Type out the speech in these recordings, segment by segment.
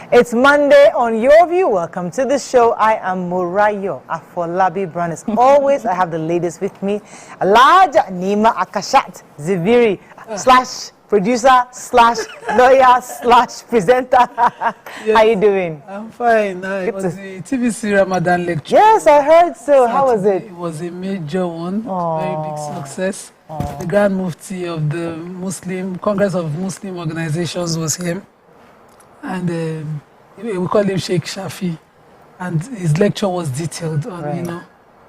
It's Monday on Your View. Welcome to the show. I am Morayo Afolabi Brown. As always, I have the ladies with me. Alaja Nima Akashat Ziviri / producer / lawyer / presenter. Yes. How you doing? I'm fine. It was the TVC Ramadan lecture. Yes, I heard so. How was it? It was a major one. Very big success. The Grand Mufti of the Congress of Muslim Organizations was here. And we call him Sheikh Shafi. And his lecture was detailed on,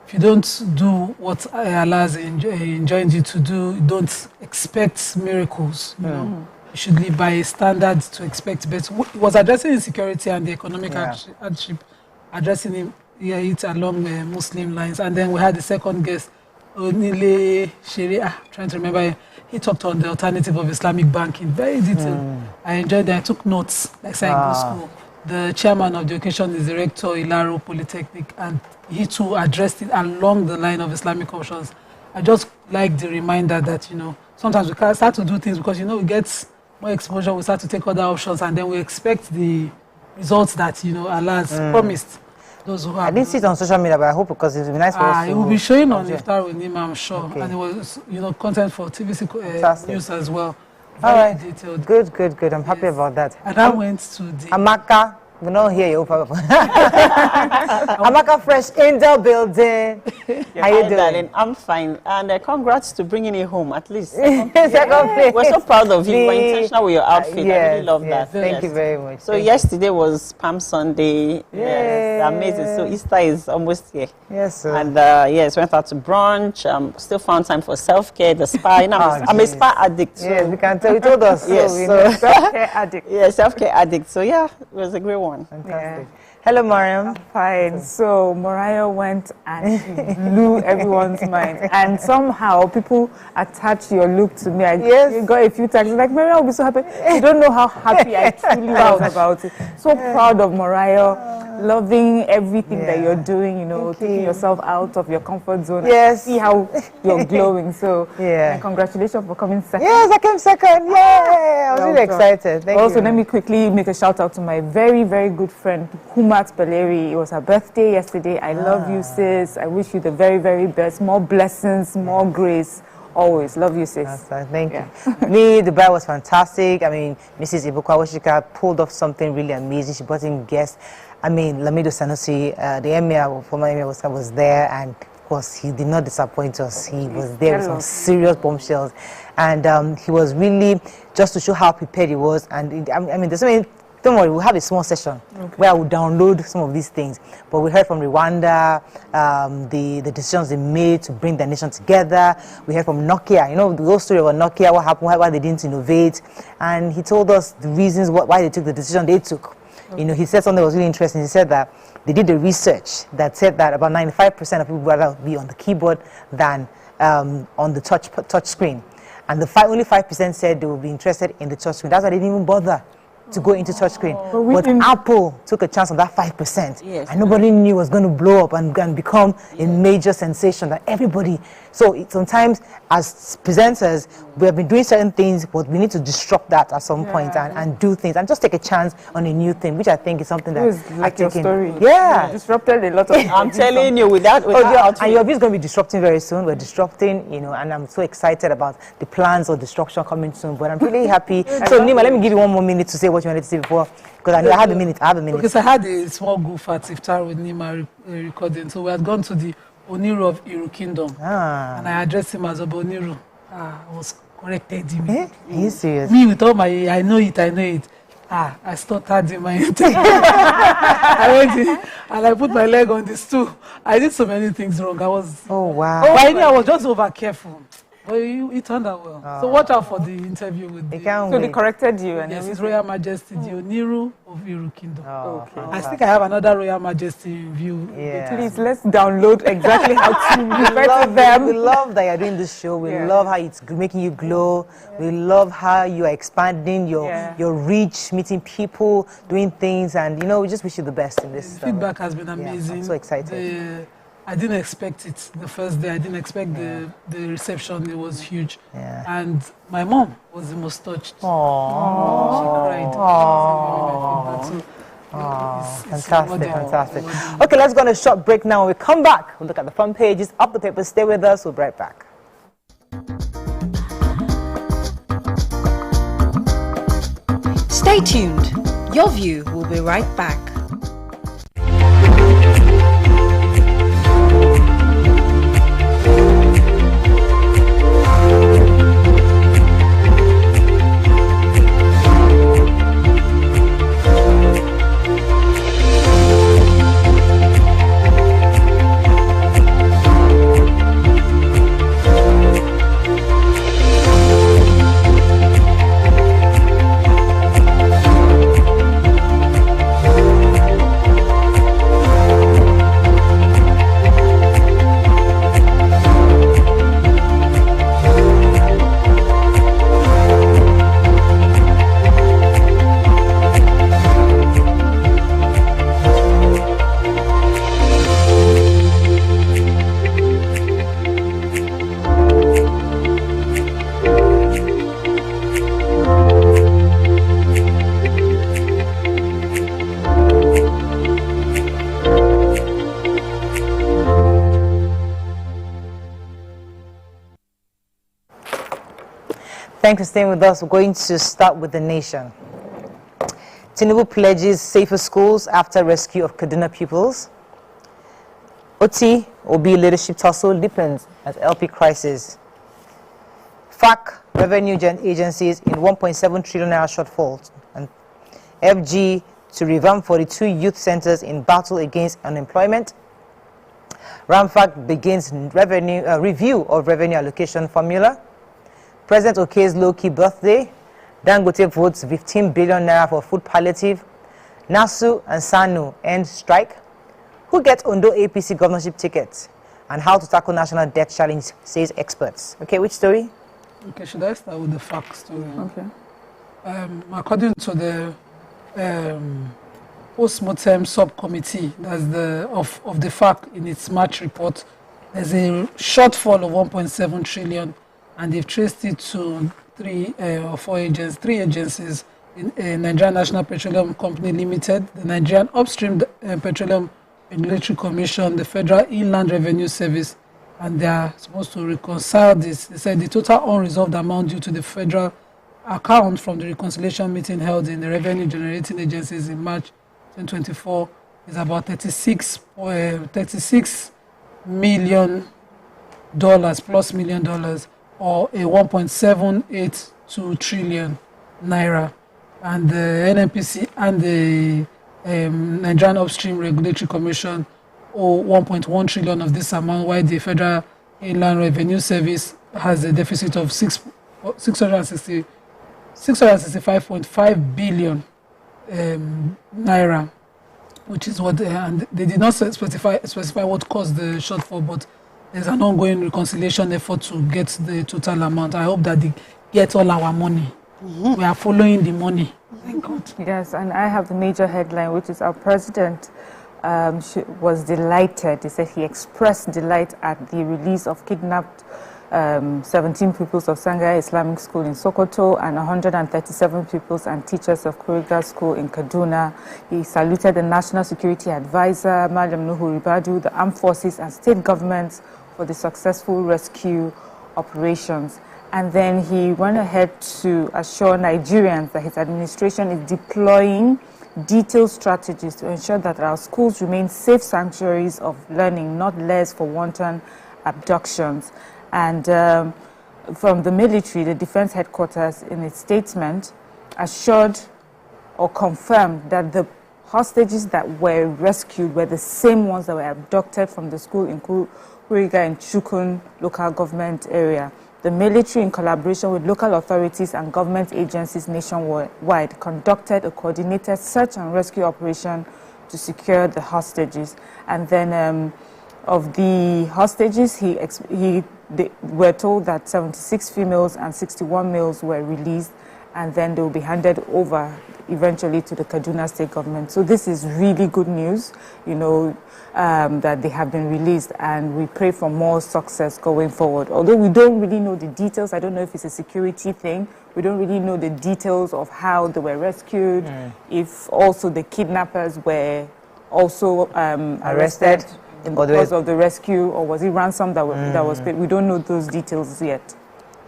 if you don't do what Allah has enjoined you to do, don't expect miracles. You should live by standards to expect better. He was addressing insecurity and the economic hardship, addressing it along Muslim lines. And then we had the second guest, Onile Sharia, trying to remember. He talked on the alternative of Islamic banking, very detailed. I enjoyed that. I took notes, like saying go school. The chairman of the occasion is the rector, Ilaro Polytechnic, and he too addressed it along the line of Islamic options. I just like the reminder that, sometimes we can start to do things because, we get more exposure, we start to take other options, and then we expect the results that, Allah has promised. Those who I didn't see it on social media, but I hope because it will be nice for us to... It will be showing on Iftar with him, I'm sure. Okay. And it was, content for TVC news as well. All right. Detailed. Good. I'm happy about that. And I went to the... Amaka. We don't hear you. Amaka Fresh in the building. How you doing? Darling? I'm fine. And congrats to bringing it home, at least. Second place. We're so proud of you. You were intentional with your outfit. I really love that. Thank you very much. So yesterday was Palm Sunday. Yes, amazing. So Easter is almost here. Yes, sir. And went out to brunch. Still found time for self-care, the spa. I'm a spa addict. So. Yes, we can tell. You told us. Yes. So self-care addict. Yeah, self-care addict. So it was a great one. Fantastic. Hello, Mariam. Fine. So Mariah went and she blew everyone's mind, and somehow people attach your look to me. You got a few tags like Mariah will be so happy. You don't know how happy I truly was about it. So proud of Mariah, loving everything that you're doing. Taking yourself out of your comfort zone. Yes. See how you're glowing. So congratulations for coming second. Yes, I came second. Yay! I was really excited. Thank you. Also, let me quickly make a shout out to my very, very good friend Humat Baleri. It was her birthday yesterday. I love you, sis. I wish you the very, very best. More blessings, more grace. Always. Love you, sis. Thank you. Me, the bar was fantastic. I mean, Mrs. Ibukwa Washika pulled off something really amazing. She brought in guests. I mean, Lamido Sanusi, the emir, former emir was there, and of course, he did not disappoint us. He was there with some serious bombshells. And he was really, just to show how prepared he was. And I mean, there's so many. Don't worry, we'll have a small session where I will download some of these things. But we heard from Rwanda, the decisions they made to bring the nation together. We heard from Nokia, the whole story about Nokia, what happened, why they didn't innovate. And he told us the reasons why they took the decision they took. He said something that was really interesting. He said that they did the research that said that about 95% of people would rather be on the keyboard than on the touch screen. And only 5% said they would be interested in the touch screen. That's why they didn't even bother to go into touchscreen. But Apple took a chance on that 5%. And nobody knew it was going to blow up and become a major sensation that everybody. So sometimes as presenters, we have been doing certain things, but we need to disrupt that at some point and do things and just take a chance on a new thing, which I think is something that like your story. Disrupted a lot of I'm telling you, without and your is going to be disrupting very soon. We're disrupting, and I'm so excited about the plans of destruction coming soon. But I'm really happy. So Nima, let me give you 1 more minute to say what you wanted to say before, because I know I have a minute. Because I had a small goof at Iftar with Nima recording. So we had gone to the Oniru of Iru Kingdom. And I addressed him as Oboniru. I was corrected him. Are you serious? Me with all my, I know it. I stuttered in my I went in and I put my leg on the stool. I did so many things wrong. Oh, wow. But I knew I was just over careful. But it turned out well. So watch out for the interview with So they corrected you? And yes, His Royal Majesty, the Oniru of Iru Kingdom. I think I have another Royal Majesty in view. Please, let's download exactly how to refer to them. We love that you're doing this show. We love how it's making you glow. We love how you are expanding your reach, meeting people, doing things. And, we just wish you the best in this. The feedback has been amazing. I'm so excited. I didn't expect it the first day. I didn't expect the reception. It was huge. And my mom was the most touched. Aww. She cried. So Fantastic, fantastic. Okay, let's go on a short break now. When we come back, we'll look at the front pages of the paper. Stay with us. We'll be right back. Stay tuned. Your View will be right back. Thanks for staying with us. We're going to start with the nation. Tinubu pledges safer schools after rescue of Kaduna pupils. Obi leadership tussle deepens as LP crisis. FAC revenue agencies in 1.7 trillion naira shortfall. And FG to revamp 42 youth centers in battle against unemployment. RAMFAC begins review of revenue allocation formula. President Oke's low-key birthday. Dangote votes 15 billion naira for food palliative. NASU and SANU end strike. Who gets Ondo APC governorship tickets? And how to tackle national debt challenge, says experts. Okay, which story? Okay, should I start with the FAC story? Okay. According to the post-mortem subcommittee of the FAC in its March report, there's a shortfall of 1.7 trillion, and they've traced it to three agencies: Nigerian National Petroleum Company Limited, the Nigerian Upstream Petroleum Regulatory Commission, the Federal Inland Revenue Service, and they are supposed to reconcile this. They said the total unresolved amount due to the federal account from the reconciliation meeting held in the revenue generating agencies in March 2024 is about $36 million plus million dollars, or a 1.782 trillion naira. And the NNPC and the Nigerian Upstream Regulatory Commission owe 1.1 trillion of this amount, while the Federal Inland Revenue Service has a deficit of 665.5 billion naira, which is what and they did not specify what caused the shortfall, but there's an ongoing reconciliation effort to get the total amount. I hope that they get all our money. We are following the money. Thank God. Yes, and I have the major headline, which is our president was delighted. He said he expressed delight at the release of kidnapped 17 pupils of Sangha Islamic School in Sokoto and 137 pupils and teachers of Kuriga School in Kaduna. He saluted the National Security Advisor, Madam Nuhu Ribadu, the armed forces and state governments for the successful rescue operations. And then he went ahead to assure Nigerians that his administration is deploying detailed strategies to ensure that our schools remain safe sanctuaries of learning, not less for wanton abductions. And from the military, the defense headquarters in its statement assured or confirmed that the hostages that were rescued were the same ones that were abducted from the school in Kuriga and Chukun local government area. The military, in collaboration with local authorities and government agencies nationwide, conducted a coordinated search and rescue operation to secure the hostages. And then of the hostages, they were told that 76 females and 61 males were released, and then they will be handed over eventually to the Kaduna State government. So this is really good news, you know, that they have been released, and we pray for more success going forward. Although we don't really know the details, I don't know if it's a security thing, we don't really know the details of how they were rescued, if also the kidnappers were also arrested because of the rescue, or was it ransom that was paid? We don't know those details yet.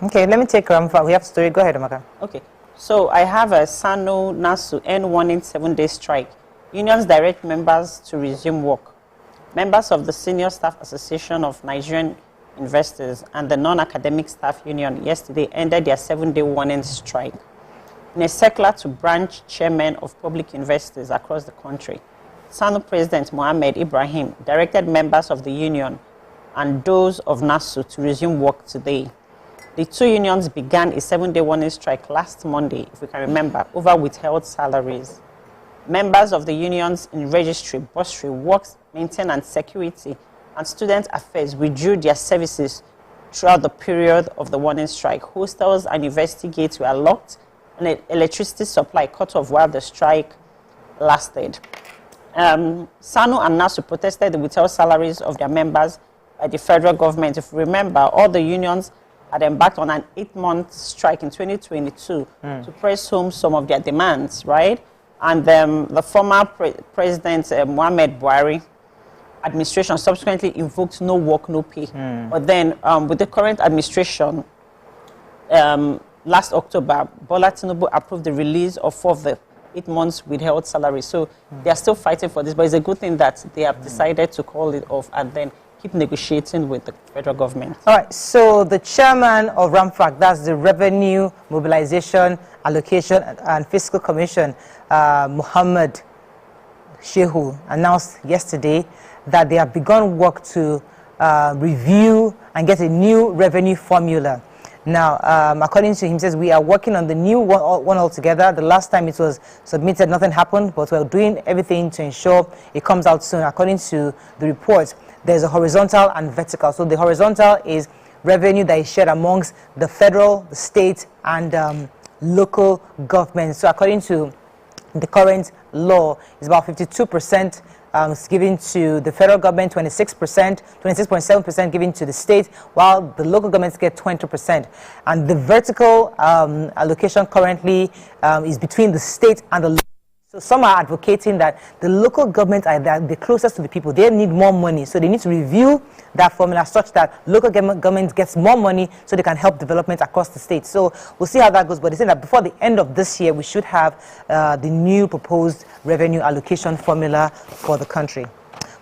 Okay, let me take Ramfa. We have a story. Go ahead, Amaka. Okay, so I have a Sano Nasu end warning 7-day strike. Unions direct members to resume work. Members of the Senior Staff Association of Nigerian Investors and the Non-Academic Staff Union yesterday ended their 7-day warning strike. In a circular to branch chairmen of public investors across the country, Sano President Mohammed Ibrahim directed members of the union and those of NASU to resume work today. The two unions began a 7-day warning strike last Monday, if we can remember, over withheld salaries. Members of the unions in registry, bursary, works, maintenance, security, and student affairs withdrew their services throughout the period of the warning strike. Hostels and university gates were locked, and electricity supply cut off while the strike lasted. Sano and NASU protested the withheld salaries of their members by the federal government. If you remember, all the unions had embarked on an 8-month strike in 2022 to press home some of their demands, right? And the former President Mohamed Buhari administration subsequently invoked no work, no pay. But then with the current administration, last October, Bola Tinubu approved the release of 4 of the 8 months withheld salary. So they are still fighting for this, but it's a good thing that they have decided to call it off and then keep negotiating with the federal government. All right, so the chairman of RAMFAC, that's the Revenue, Mobilization, Allocation and Fiscal Commission, Muhammad Shehu, announced yesterday that they have begun work to review and get a new revenue formula. Now, according to him, says we are working on the new one altogether. The last time it was submitted, nothing happened, but we're doing everything to ensure it comes out soon. According to the report, there's a horizontal and vertical. So the horizontal is revenue that is shared amongst the federal, the state, and local governments. So according to the current law, it's about 52% is given to the federal government, 26.7% given to the state, while the local governments get 20%. And the vertical allocation currently is between the state and the local. So some are advocating that the local governments are the closest to the people. They need more money, so they need to review that formula such that local government gets more money so they can help development across the state. So we'll see how that goes, but they say that before the end of this year, we should have the new proposed revenue allocation formula for the country.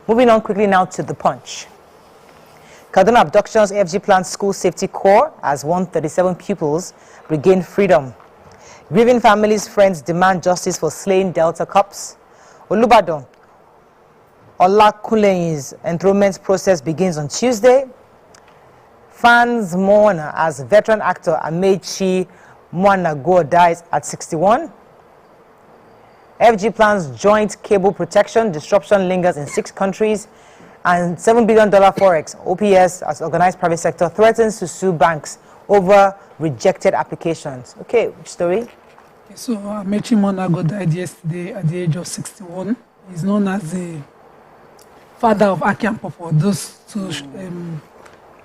Moving on quickly now to The Punch. Kaduna Abductions AFG plans school safety corps as 137 pupils regain freedom. Grieving families' friends demand justice for slain Delta cops. Olubadan, Olakunle's enthronement process begins on Tuesday. Fans mourn as veteran actor Amechi Mwanago dies at 61. FG plans joint cable protection. Disruption lingers in 6 countries. And $7 billion forex, OPS, as organized private sector, threatens to sue banks over rejected applications. Okay, which story? So Amechi Mwanago died yesterday at the age of 61. He's known as the father of Aki and Popo, those two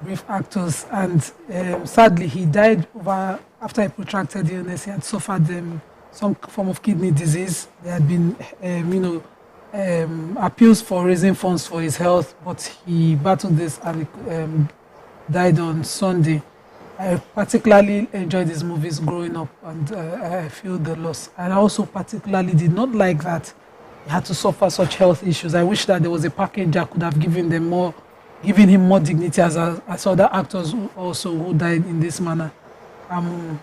brief actors. And sadly, he died after a protracted illness. He had suffered some form of kidney disease. There had been, appeals for raising funds for his health, but he battled this and died on Sunday. I particularly enjoyed his movies growing up, and I feel the loss. And I also particularly did not like that he had to suffer such health issues. I wish that there was a package that could have given him more dignity as other actors who died in this manner. I'm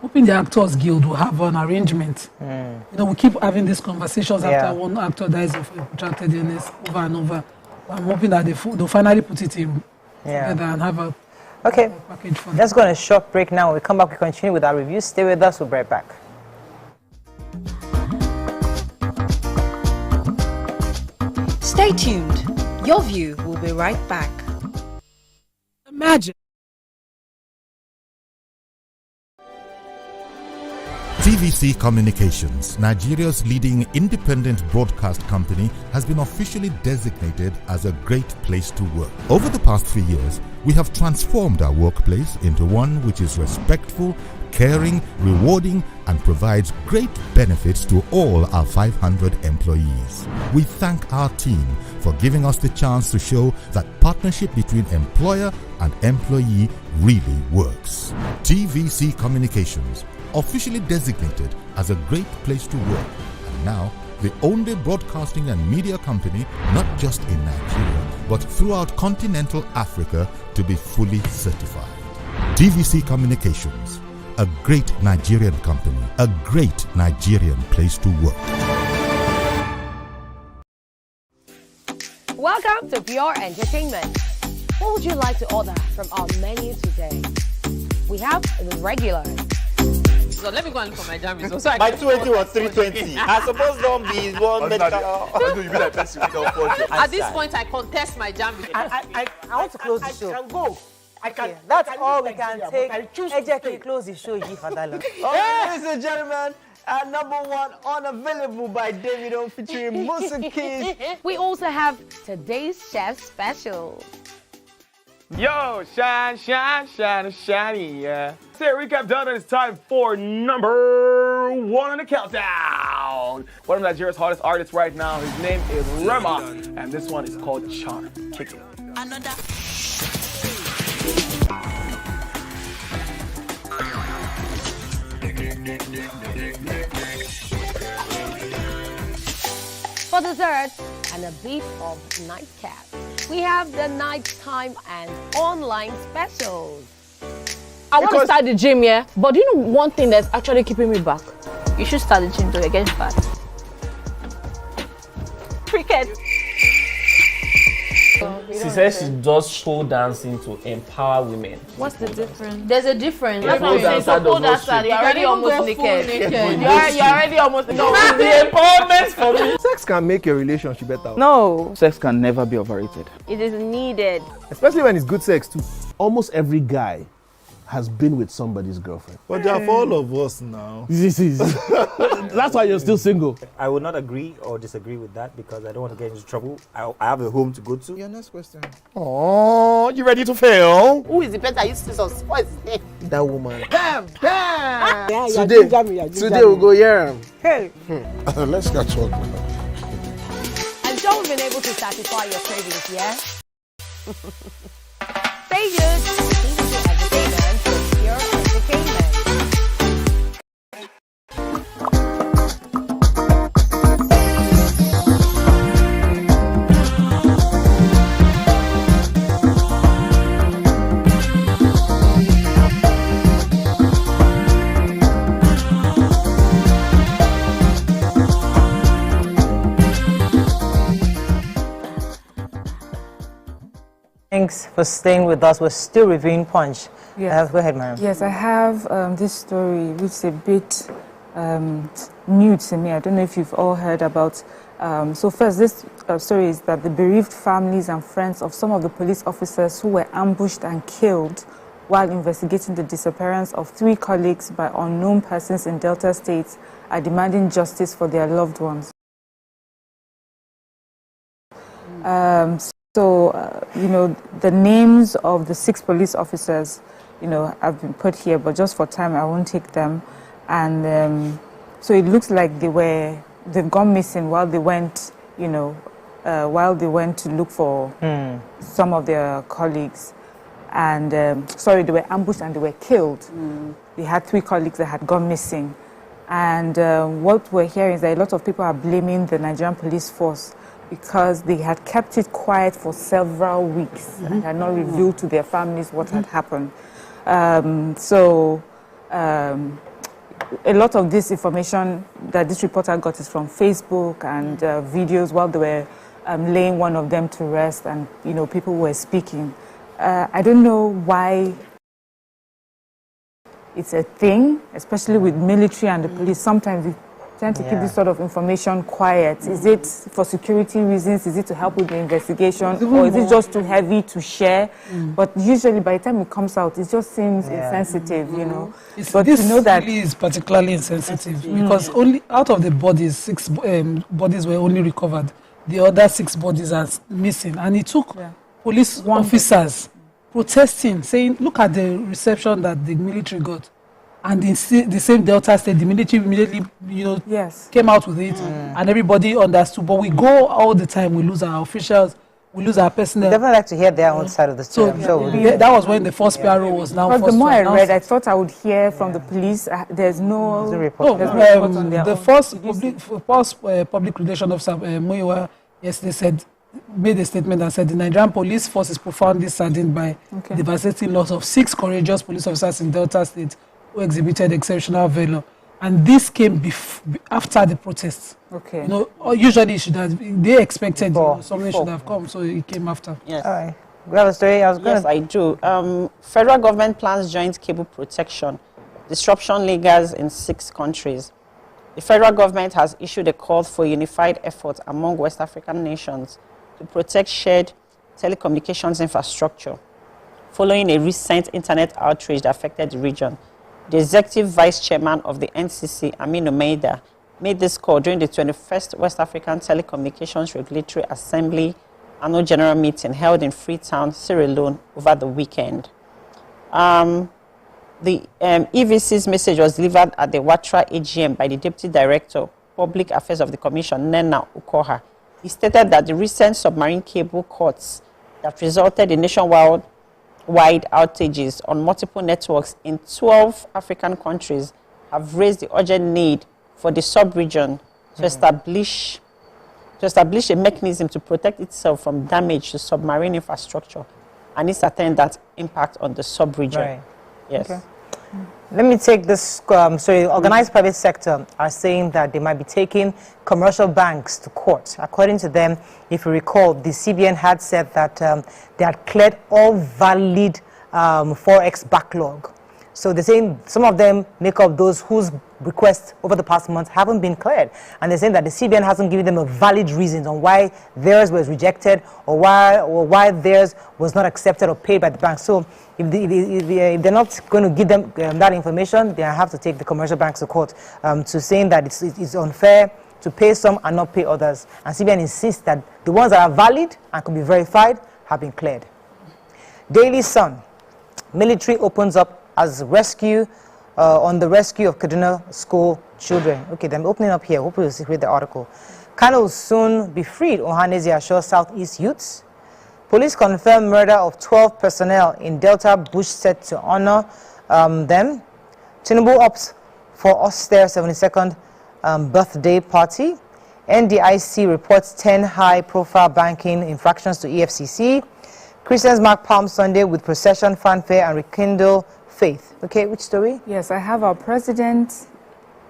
hoping the Actors Guild will have an arrangement. You know, we keep having these conversations after one actor dies of a protracted illness over and over. I'm hoping that they'll finally put it in together and have a package for them. Let's go on a short break now. When we come back, we continue with our review. Stay with us. We'll be right back. Stay tuned. Your View will be right back. Imagine. TVC Communications, Nigeria's leading independent broadcast company, has been officially designated as a great place to work. Over the past 3 years, we have transformed our workplace into one which is respectful, caring, rewarding, and provides great benefits to all our 500 employees. We thank our team for giving us the chance to show that partnership between employer and employee really works. TVC Communications, officially designated as a great place to work, and now the only broadcasting and media company not just in Nigeria but throughout continental Africa to be fully certified. TVC Communications, a great Nigerian company, a great Nigerian place to work. Welcome to Pure Entertainment. What would you like to order from our menu today? We have the regular. So let me go and look for my jammies. My 280 was 320. I suppose don't be one medical. At this point, I contest my jammies. I want to close the show. I can go. I can. That's all we can take. Ejeki, close the show, G for that long. Ladies and gentlemen, number one, Unavailable by Davido featuring Musa Keys. We also have today's chef special. Yo, shiny, yeah. So recap done, and it's time for number one on the countdown. One of Nigeria's hottest artists right now, his name is Rema, and this one is called Charm. Kick it. Another. For dessert and a bit of nightcap, we have the nighttime and online specials. I want to start the gym, yeah? But do you know one thing that's actually keeping me back? You should start the gym to get fat. Cricket. She says she does pole dancing to empower women. What's the difference? There's a difference. Yeah, That's what I'm saying. So pole dancer, you're already almost naked. You're already almost naked. No, the empowerment for me. Sex can make a relationship better. No. Sex can never be overrated. It is needed. Especially when it's good sex too. Almost every guy has been with somebody's girlfriend. But they are for all of us now. That's why you're still single. I would not agree or disagree with that because I don't want to get into trouble. I have a home to go to. Your next question. Oh, you ready to fail? Who is the better? You see some spoils. That woman. Damn! Yeah, today we'll go here. Hey! Let's get talking. I'm sure we've been able to satisfy your cravings, yeah? Stay good. TVC Entertainment for Pure Entertainment. Thanks for staying with us. We're still reviewing Punch. Yes. Go ahead, Mariam. Yes, I have this story which is a bit new to me. I don't know if you've all heard about. So first, this story is that the bereaved families and friends of some of the police officers who were ambushed and killed while investigating the disappearance of 3 colleagues by unknown persons in Delta State are demanding justice for their loved ones. You know, the names of the 6 police officers, you know, have been put here, but just for time, I won't take them. And so it looks like they've gone missing while they went, you know, while they went to look for some of their colleagues. And they were ambushed and they were killed. They had 3 colleagues that had gone missing. And what we're hearing is that a lot of people are blaming the Nigerian police force because they had kept it quiet for several weeks and had not revealed to their families what had happened. A lot of this information that this reporter got is from Facebook and videos while they were laying one of them to rest, and you know, people were speaking. I don't know why it's a thing, especially with military and the police. Sometimes tend to keep this sort of information quiet? Is it for security reasons? Is it to help with the investigation? Or is it just too heavy to share? But usually by the time it comes out, it just seems insensitive, you know. But this to know that really is particularly insensitive because only out of the bodies, 6 bodies were only recovered. The other 6 bodies are missing. And it took police officers protesting, saying, look at the reception that the military got. And in the same Delta State, the military immediately, came out with it, and everybody understood. But we go all the time, we lose our officials, we lose our personnel. They never like to hear their own side of the story. That was when the first PRO was now. Because the more I read, I thought I would hear from the police. There's no report. The first public relations officer, Muyiwa, yesterday made a statement and said the Nigerian police force is profoundly saddened by the devastating loss of 6 courageous police officers in Delta State who exhibited exceptional valor, and this came after the protests. Okay. You know, usually they expected something should have come, so it came after. Yes. All right. We have a story. Yes, I do. Federal government plans joint cable protection, disruption lingers in 6 countries. The federal government has issued a call for a unified effort among West African nations to protect shared telecommunications infrastructure, following a recent internet outrage that affected the region. The executive vice chairman of the NCC, Aminu Maida, made this call during the 21st West African Telecommunications Regulatory Assembly annual general meeting held in Freetown, Sierra Leone over the weekend. The EVC's message was delivered at the Watra AGM by the Deputy Director, Public Affairs of the Commission, Nena Ukoha. He stated that the recent submarine cable cuts that resulted in nationwide outages on multiple networks in 12 African countries have raised the urgent need for the sub-region to establish a mechanism to protect itself from damage to submarine infrastructure and its attendant impact on the sub-region. Right. Yes. Okay. Let me take this. Organized private sector are saying that they might be taking commercial banks to court. According to them, if you recall, the CBN had said that they had cleared all valid forex backlog. So they're saying some of them make up those whose requests over the past month haven't been cleared. And they're saying that the CBN hasn't given them a valid reason on why theirs was rejected or why theirs was not accepted or paid by the bank. So if they're not going to give them that information, they have to take the commercial banks to court to saying that it's unfair to pay some and not pay others. And CBN insists that the ones that are valid and can be verified have been cleared. Daily Sun, military opens up as rescue on the rescue of Kaduna school children. Okay, I'm opening up here. Hopefully you'll read the article. Kano will soon be freed, Ohanese assures Southeast youths. Police confirm murder of 12 personnel in Delta Bush set to honor them. Tinubu opts for austere 72nd birthday party. NDIC reports 10 high-profile banking infractions to EFCC. Christians mark Palm Sunday with procession, fanfare, and rekindle faith. Okay, which story? Yes, I have our president,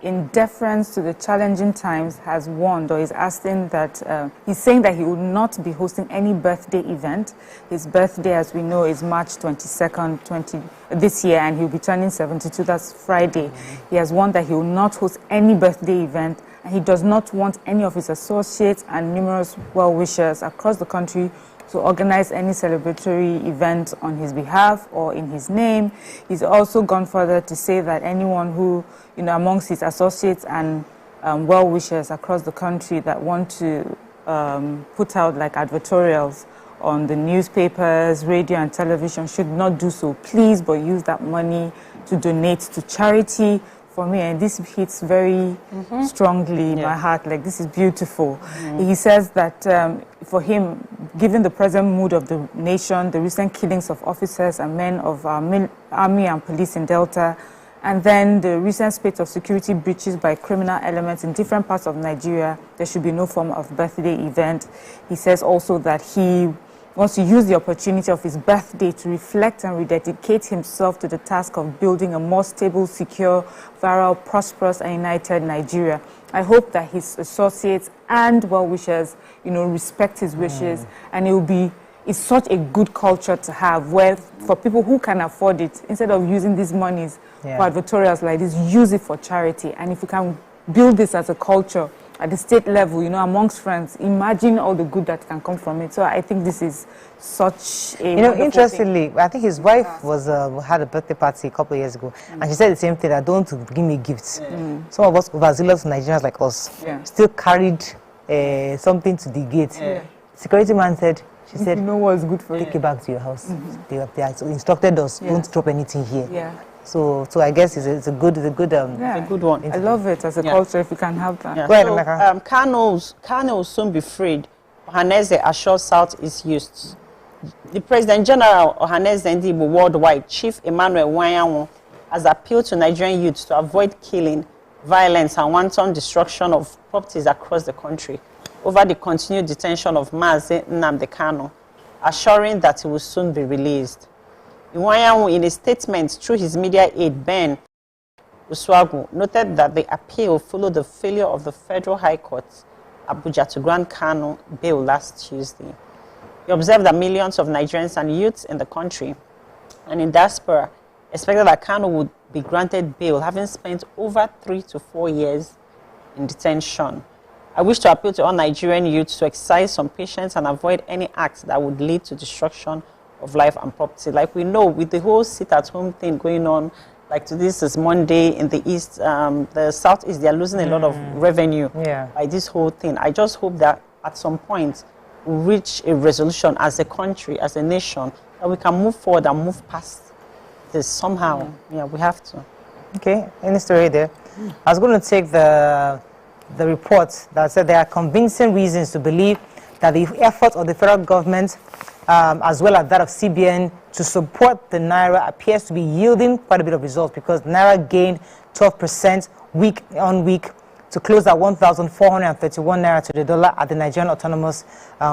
in deference to the challenging times, has warned or is asking that he's saying that he will not be hosting any birthday event. His birthday, as we know, is March 22nd, this year, and he'll be turning 72. That's Friday. He has warned that he will not host any birthday event, and he does not want any of his associates and numerous well-wishers across the country to organize any celebratory event on his behalf or in his name. He's also gone further to say that anyone who, amongst his associates and well-wishers across the country that want to put out like advertorials on the newspapers, radio and television should not do so, please, but use that money to donate to charity. For me, and this hits very strongly in my heart, like this is beautiful. He says that for him, given the present mood of the nation, the recent killings of officers and men of our army and police in Delta, and then the recent spate of security breaches by criminal elements in different parts of Nigeria, there should be no form of birthday event. He says also that he wants to use the opportunity of his birthday to reflect and rededicate himself to the task of building a more stable, secure, viral, prosperous, and united Nigeria. I hope that his associates and well-wishers, respect his wishes, and it's such a good culture to have where for people who can afford it, instead of using these monies for advertorials like this, use it for charity. And if you can build this as a culture at the state level, amongst friends. Imagine all the good that can come from it. So I think this is such a interestingly, thing. I think his wife was had a birthday party a couple of years ago, and she said the same thing, that don't give me gifts. Some of us overzealous Nigerians like us still carried something to the gate. Security man said, she said, you know what's good for you. Take it back to your house. They instructed us, don't drop anything here. So I guess it's a good one. I love it as a culture if you can have that. Go ahead, Kano will soon be freed. Ohaneze assures Southeast youths. The President General Ohaneze Ndibo worldwide, Chief Emmanuel Wanyanwo, has appealed to Nigerian youths to avoid killing, violence, and wanton destruction of properties across the country over the continued detention of Mazi Nnamdi Kanu, assuring that he will soon be released. Iwanyanwu, in a statement through his media aide, Ben Uswagu, noted that the appeal followed the failure of the Federal High Court, Abuja, to grant Kanu bail last Tuesday. He observed that millions of Nigerians and youths in the country and in diaspora expected that Kanu would be granted bail, having spent over 3 to 4 years in detention. I wish to appeal to all Nigerian youths to exercise some patience and avoid any acts that would lead to destruction of life and property. Like we know, with the whole sit-at-home thing going on, like this is Monday in the East, the Southeast, they are losing a lot of revenue by this whole thing. I just hope that at some point we reach a resolution as a country, as a nation, that we can move forward and move past this somehow. Yeah, we have to. Okay, any story there? I was going to take the report that said there are convincing reasons to believe that the efforts of the federal government as well as that of CBN to support the Naira appears to be yielding quite a bit of results, because Naira gained 12% week on week to close at 1,431 Naira to the dollar at the Nigerian Autonomous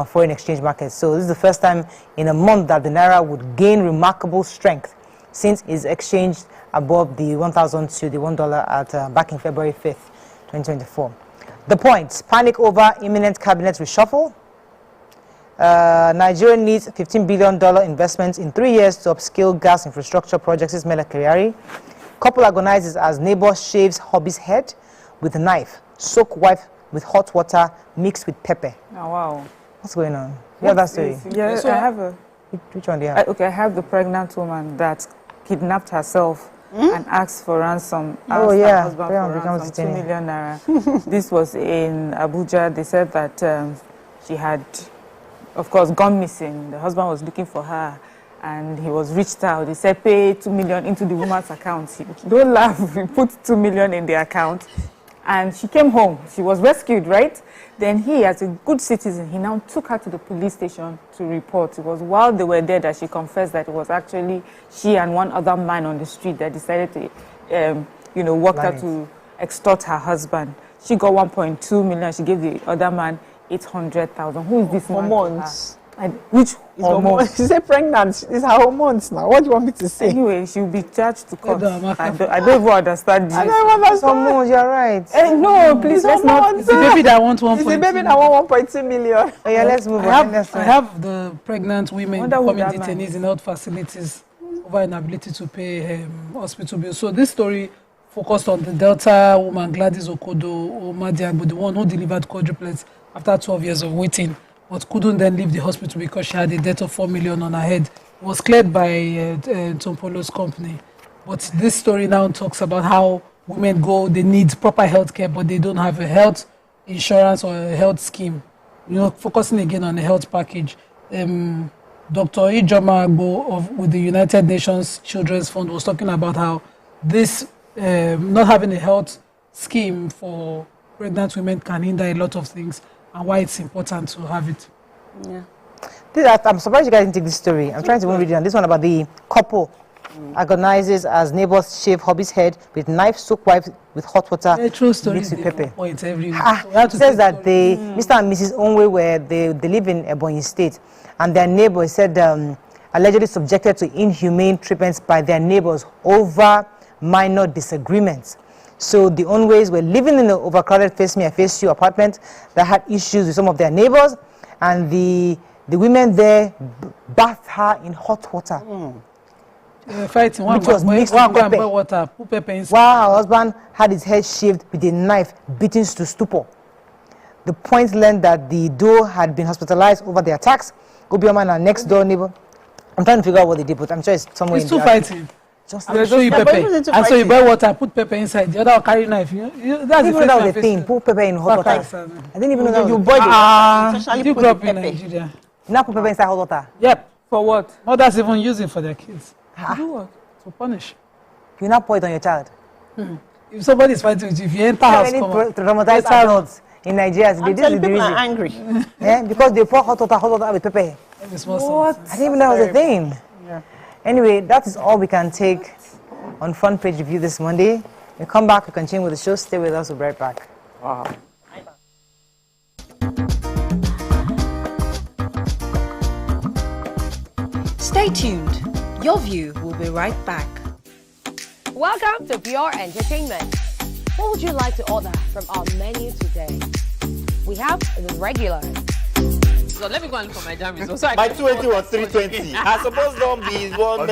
Foreign Exchange Market. So this is the first time in a month that the Naira would gain remarkable strength since it's exchanged above the 1,000 to the $1 at back in February 5th, 2024. The points: panic over imminent cabinet reshuffle. Nigeria needs $15 billion investment in 3 years to upscale gas infrastructure projects, is Mela Kyari. Couple agonizes as neighbor shaves hubby's head with a knife. Soak wife with hot water mixed with pepper. Oh, wow. What's going on? You have that story? Yeah, I have a... Which one do you have? I have the pregnant woman that kidnapped herself and asked for ransom. Oh, yeah. Her husband for ransom, 2 million naira. This was in Abuja. They said that she had, of course, gone missing. The husband was looking for her, and he was reached out. They said, pay 2 million into the woman's account. Don't laugh. He put 2 million in the account, and she came home. She was rescued, right? Then he, as a good citizen, he now took her to the police station to report. It was while they were there that she confessed that it was actually she and one other man on the street that decided to, work her to extort her husband. She got 1.2 million. She gave the other man 800,000. Who is this man? Hormones. Which hormones? She said pregnant. It's her hormones now. What do you want me to say? Anyway, she'll be charged to court. I don't even understand this. I don't understand. Hormones, you're right. No, please, let's not. It's the baby that wants 1.2 million. It's the baby that wants 1.2 million. Oh, yeah, let's move on. I have the pregnant women becoming detainees in health facilities over inability to pay hospital bills. So this story focused on the Delta woman Gladys Okodo Omadiagbo, the one who delivered quadruplets after 12 years of waiting, but couldn't then leave the hospital because she had a debt of 4 million on her head. It was cleared by Tompolo's company. But this story now talks about how women go, they need proper health care, but they don't have a health insurance or a health scheme. Focusing again on the health package. Dr. Ijoma Agbo with the United Nations Children's Fund was talking about how this not having a health scheme for pregnant women can hinder a lot of things, and why it's important to have it. Yeah. I'm surprised you guys didn't take this story. I'm trying to read it on this one about the couple agonizes as neighbors shave hubby's head with knife, soak wife with hot water mixed with pepper. Points every week. It says that Mr. and Mrs. Onwe they live in Ebonyi State, and their neighbor said allegedly subjected to inhumane treatments by their neighbors over minor disagreements. So the Onways were living in the overcrowded Face Me and Face You apartment that had issues with some of their neighbors, and the women there bathed her in hot water. Fighting. One which was mixed one with boil pepper. water, put pepper inside. While her husband had his head shaved with a knife, beaten to stupor. The point learned that the duo had been hospitalized over the attacks. Obioma and our next door neighbor. I'm trying to figure out what they did, but I'm sure it's somewhere It's in two the fighting. Just I'll show you pepper. And so you boil water, put pepper inside. The other will carry knife. That's I didn't even know that was a thing. Put pepper in hot water. I didn't even know that was You a boil Ah, it. you grew up in Nigeria. You now put pepper inside hot water. Yep. For what? Mothers even use it for their kids. Do what? To punish. You now pour it on your child. If somebody is fighting with you, if you enter house, Any come on. traumatized adults in Nigeria, this is the People reason. are angry. Yeah, because they pour hot water with pepper. What? I didn't even know that was a thing. Yeah. Anyway, that is all we can take on front page review this Monday. We come back, we continue with the show. Stay with us, we'll be right back. Wow. Stay tuned. Your view will be right back. Welcome to Pure Entertainment. What would you like to order from our menu today? We have the regular. So let me go and look for my jammies. So My 20 was 320. I suppose don't be one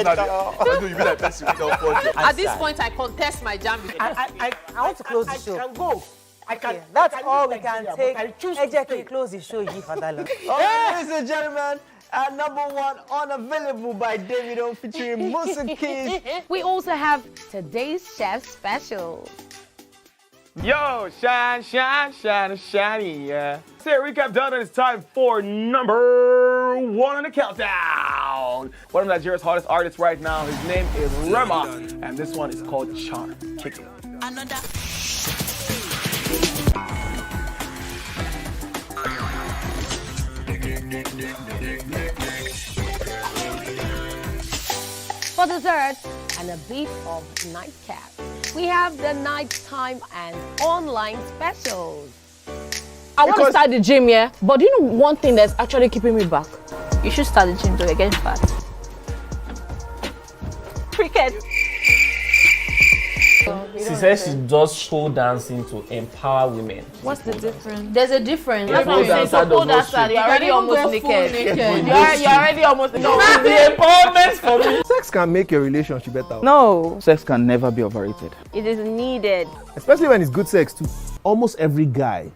At this point, I contest my jammies. I want to close the show. I can go. I can. That's I can all leave we can Nigeria, take. but I choose to Ejek, stay. you close the show, G for that long. Ladies and gentlemen, at number 1, Unavailable by Davido featuring Musa Keys. We also have today's chef special. Yo, shine, shine, shine, shiny, yeah. Say recap done, and it's time for number 1 on the countdown. One of Nigeria's hottest artists right now, his name is Rema, and this one is called Charm. Kick it. Another. For dessert and a bit of nightcap, we have the nighttime and online specials. I want to start the gym, yeah, but do you know one thing that's actually keeping me back? You should start the gym to get fat. Cricket. She says she does pole dancing to empower women. What's the difference? There's a difference. Yeah, That's what I'm saying. So pole dancer, you're already almost naked. You're already almost naked. The empowerment for me. Sex can make your relationship better. No. Sex can never be overrated. It is needed. Especially when it's good sex too. Almost every guy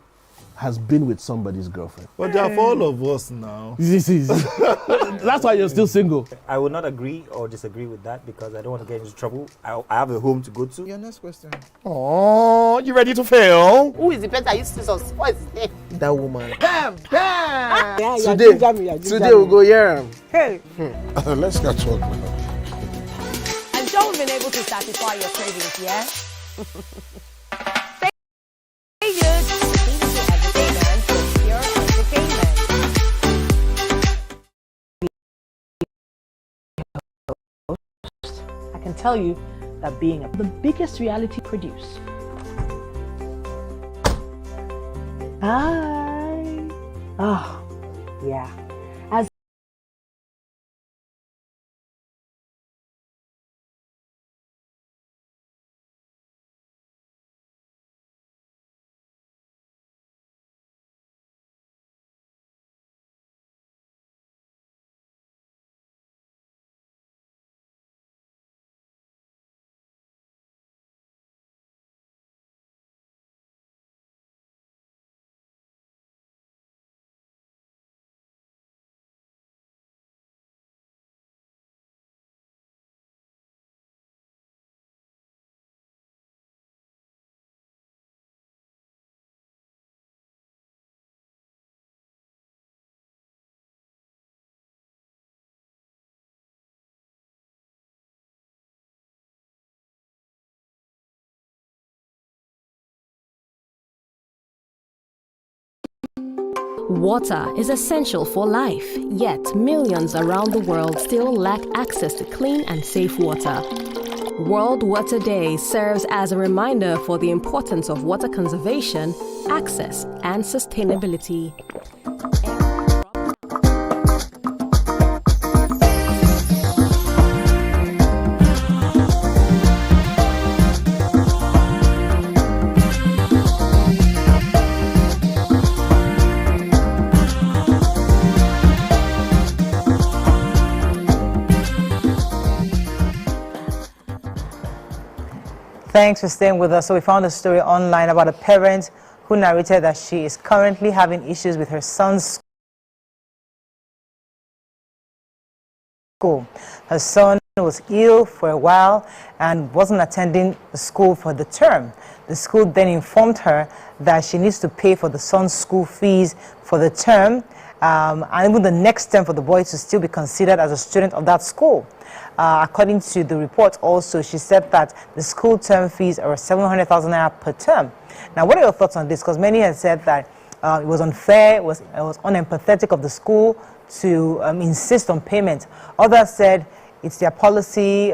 has been with somebody's girlfriend. But they are for all of us now. That's why you're still single. I will not agree or disagree with that because I don't want to get into trouble. I have a home to go to. Your next question. Oh, you ready to fail? Who is the person that used to sus? What is his name? That woman. Damn! Yeah, today we'll go here. Hey. Let's catch up now. I'm sure we've been able to satisfy your cravings, yeah? Stay good. Entertainment with Pure Entertainment. I can tell you that being the biggest reality produce. Hi. Oh, yeah. As Water is essential for life, yet millions around the world still lack access to clean and safe water. World Water Day serves as a reminder for the importance of water conservation, access, and sustainability. Thanks for staying with us. So we found a story online about a parent who narrated that she is currently having issues with her son's school. Her son was ill for a while and wasn't attending the school for the term. The school then informed her that she needs to pay for the son's school fees for the term and even the next term for the boy to still be considered as a student of that school. According to the report also, she said that the school term fees are 700,000 naira per term. Now, what are your thoughts on this? Because many have said that it was unfair, it was unempathetic of the school to insist on payment. Others said it's their policy,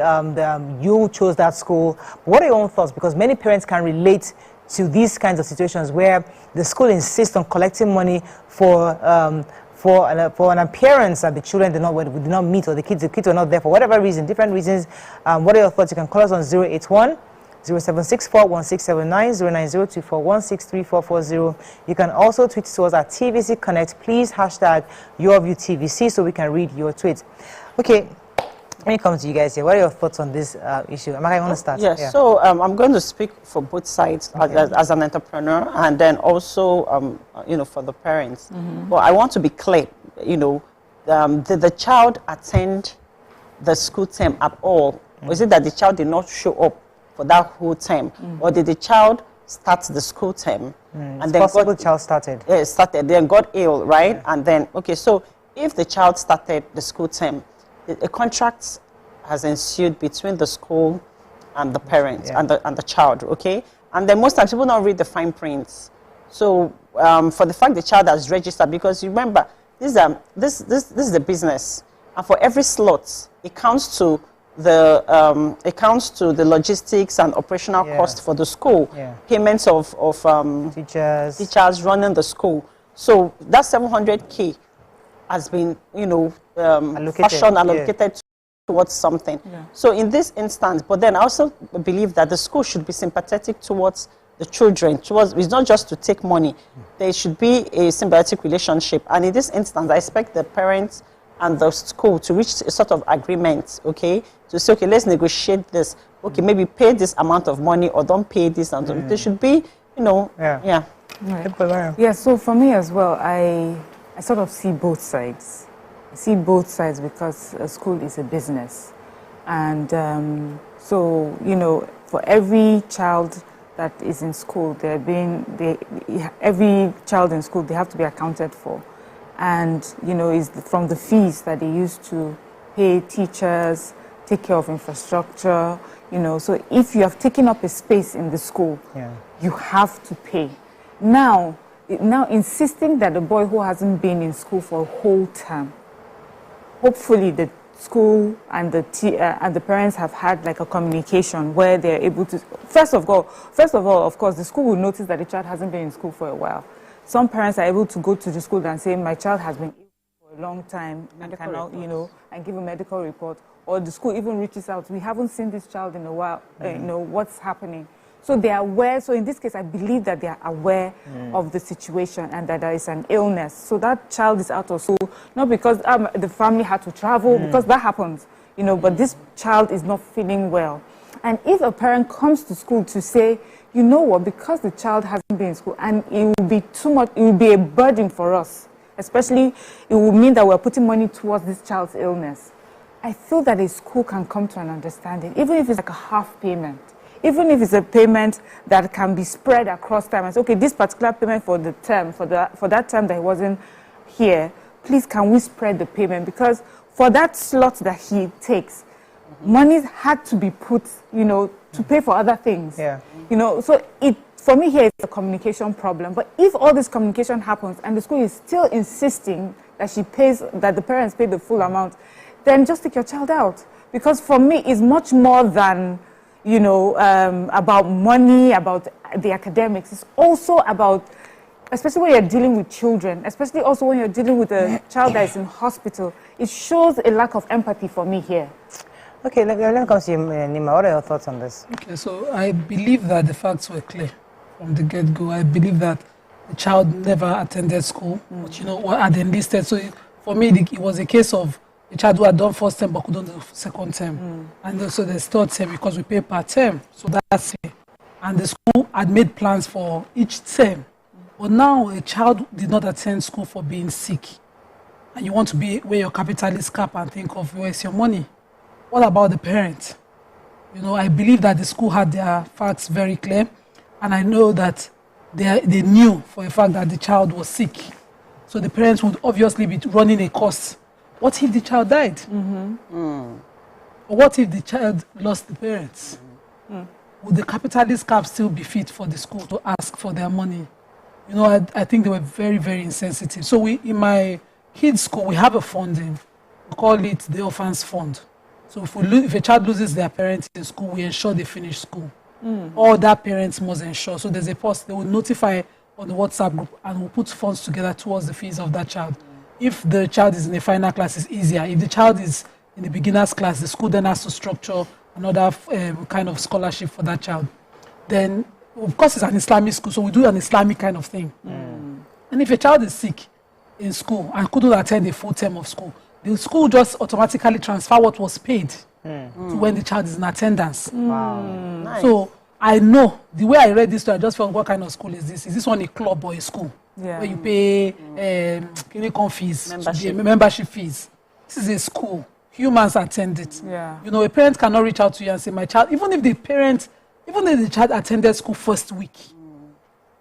you chose that school. But what are your own thoughts? Because many parents can relate to these kinds of situations where the school insists on collecting money for an appearance that the children did not meet, or the kids were not there for whatever reason, different reasons. What are your thoughts? You can call us on 081 0764 1679 09024 163440. You can also tweet to us at TVC Connect. Please hashtag YourViewTVC so we can read your tweets. Okay. Let me come to you guys here. What are your thoughts on this issue? Am I going to start? Yes, yeah. So I'm going to speak for both sides, okay, as an entrepreneur, and then also, you know, for the parents. But I want to be clear, you know, did the child attend the school term at all? Or is it that the child did not show up for that whole term? Or did the child start the school term? And then possible child started. Yeah, started, then got ill, right? And then, okay, so if the child started the school term, a contract has ensued between the school and the parents and the child, okay? And then most times people don't read the fine prints. So for the fact the child has registered, because you remember, this is the business, and for every slot, it counts to the logistics and operational cost for the school, payments of teachers running the school. So that 700K has been, you know, allocated towards something. So in this instance, but then I also believe that the school should be sympathetic towards the children. It's not just to take money. There should be a symbiotic relationship. And in this instance, I expect the parents and the school to reach a sort of agreement, okay, to say, okay, let's negotiate this. Okay, maybe pay this amount of money or don't pay this. And there should be, you know, Yeah, so for me as well, I sort of see both sides. I see both sides because a school is a business. And so, you know, for every child that is in school, every child in school, they have to be accounted for. And, you know, it's from the fees that they use to pay teachers, take care of infrastructure, you know. So if you have taken up a space in the school, you have to pay. Now insisting that the boy who hasn't been in school for a whole term, hopefully the school and the parents have had like a communication where they're able to, first of all, of course, the school will notice that the child hasn't been in school for a while. Some parents are able to go to the school and say, my child has been ill for a long time, and cannot, you know, and give a medical report. Or the school even reaches out, we haven't seen this child in a while, you know, what's happening? So they are aware, so in this case, I believe that they are aware of the situation and that there is an illness. So that child is out of school, not because the family had to travel, because that happens, you know, but this child is not feeling well. And if a parent comes to school to say, you know what, because the child hasn't been in school and it will be too much, it will be a burden for us, especially it will mean that we're putting money towards this child's illness. I feel that a school can come to an understanding, even if it's like a half payment. Even if it's a payment that can be spread across time, and say, okay, this particular payment for the term, for that term that he wasn't here, please can we spread the payment? Because for that slot that he takes, money had to be put, you know, to pay for other things. You know, so for me here, it's a communication problem. But if all this communication happens and the school is still insisting that that the parents pay the full amount, then just take your child out. Because for me, it's much more than, you know, about money, about the academics. It's also about, especially when you're dealing with children, especially also when you're dealing with a child that is in hospital, it shows a lack of empathy for me here. Okay, let me come to you, Nima. What are your thoughts on this? Okay, so I believe that the facts were clear from the get-go. I believe that the child never attended school, but, you know, had enlisted. So for me, it was a case of a child who had done first term but couldn't do second term. And also there's third term because we pay per term. So that's it. And the school had made plans for each term. But now a child did not attend school for being sick. And you want to wear your capitalist cap and think of where's your money. What about the parents? You know, I believe that the school had their facts very clear. And I know that they knew for a fact that the child was sick. So the parents would obviously be running a cost. What if the child died? Or what if the child lost the parents? Would the capitalist cap still be fit for the school to ask for their money? You know, I think they were very, very insensitive. So in my kids' school, we have a funding. We call it the Orphans Fund. So if a child loses their parents in school, we ensure they finish school. All that parents must ensure. So there's a post, they will notify on the WhatsApp group and we'll put funds together towards the fees of that child. If the child is in the final class, it's easier. If the child is in the beginner's class, the school then has to structure another kind of scholarship for that child. Then, of course, it's an Islamic school, so we do an Islamic kind of thing. And if a child is sick in school and couldn't attend a full term of school, the school just automatically transfer what was paid to when the child is in attendance. Nice. So I know, the way I read this story, I just felt, what kind of school is this? Is this one a club or a school? Where you pay clinical fees, membership fees. This is a school. Humans attend it. You know, a parent cannot reach out to you and say, my child, even if the child attended school first week,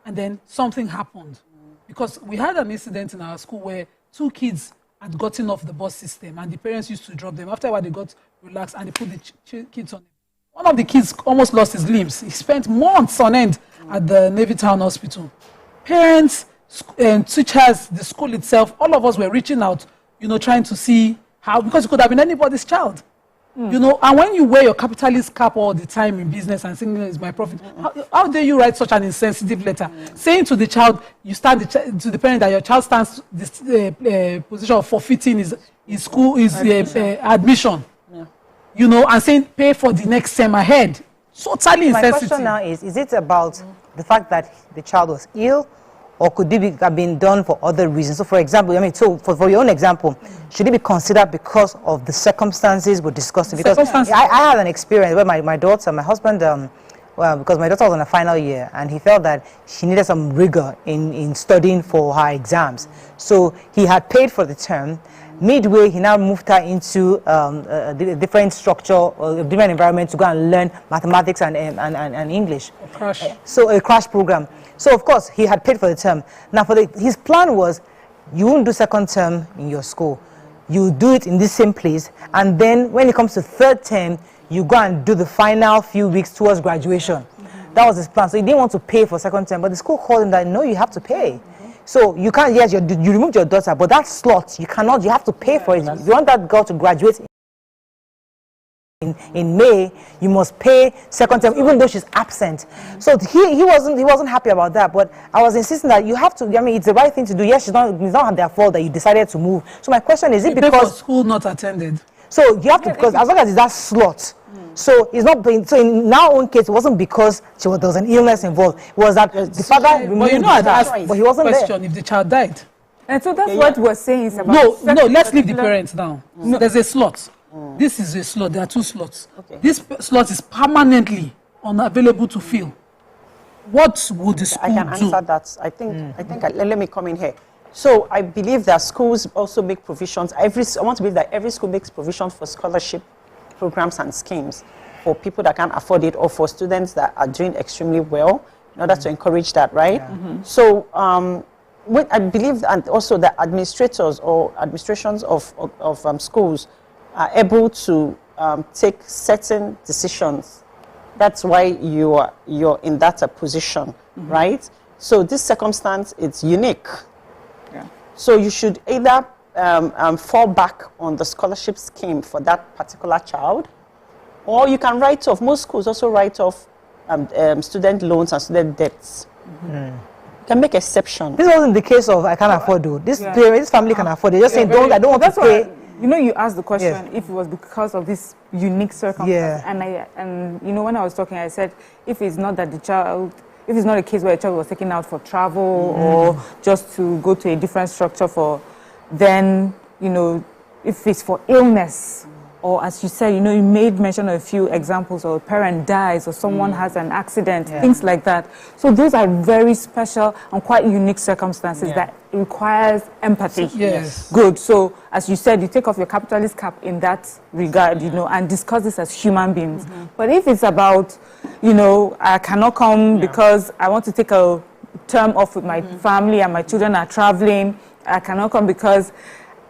and then something happened. Because we had an incident in our school where 2 kids had gotten off the bus system and the parents used to drop them. After a while, they got relaxed and they put the kids on. One of the kids almost lost his limbs. He spent months on end at the Navy Town Hospital. Parents, teachers, the school itself, all of us were reaching out, you know, trying to see how, because it could have been anybody's child. You know, and when you wear your capitalist cap all the time in business and saying is my profit, how dare you write such an insensitive letter? Saying to the child, you stand to the parent that your child stands this position of forfeiting his school, his admission. You know, and saying pay for the next sem ahead. Totally insensitive. My question now is it about the fact that the child was ill, or could it have been done for other reasons? So, for example, I mean, so for your own example, should it be considered because of the circumstances we're discussing? Because I had an experience where my daughter, my husband, because my daughter was in a final year, and he felt that she needed some rigor in studying for her exams. So he had paid for the term. Midway, he now moved her into a different structure, a different environment to go and learn mathematics and English. A crash. So a crash program. So of course, he had paid for the term. Now, his plan was, you won't do second term in your school. You do it in the same place, and then when it comes to third term, you go and do the final few weeks towards graduation. That was his plan. So he didn't want to pay for second term, but the school called him that, no, you have to pay. So you can't, yes, you removed your daughter, but that slot, you have to pay for it. If you want that girl to graduate in May, you must pay second term, even though she's absent. So he wasn't happy about that. But I was insisting that you have to. I mean, it's the right thing to do. It's not their fault that you decided to move. So my question is, it because school not attended? So you have to, because as long as it's that slot. So it's not. So in our own case, it wasn't because there was an illness involved. It was that the father removed. But you know, I'd asked, but he wasn't question there. If the child died. And so that's what we're saying is about. No, let's leave the parents down. No. There's a slot. This is a slot. There are 2 slots. This slot is permanently unavailable to fill. What would the school do? I can answer that. I think. Let me come in here. So I believe that schools also make provisions. I want to believe that every school makes provisions for scholarship programs and schemes for people that can't afford it, or for students that are doing extremely well, in order to encourage that, right? So I believe, and also the administrators or administrations of schools are able to take certain decisions. That's why you're in that position, right? So this circumstance, it's unique. So you should either fall back on the scholarship scheme for that particular child, or you can write off. Most schools also write off student loans and student debts. You can make exception. This wasn't the case of I can't afford to. This family can afford it. Just saying, I don't want to pay. You know, you asked the question if it was because of this unique circumstance, and you know, when I was talking, I said if it's not that the child, if it's not a case where a child was taken out for travel or just to go to a different structure then you know, if it's for illness, or as you said, you made mention of a few examples, or a parent dies, or someone has an accident, things like that. So those are very special and quite unique circumstances that requires empathy. Yes. Good. So as you said, you take off your capitalist cap in that regard, and discuss this as human beings. But if it's about, I cannot come because I want to take a term off with my family and my children are traveling, I cannot come because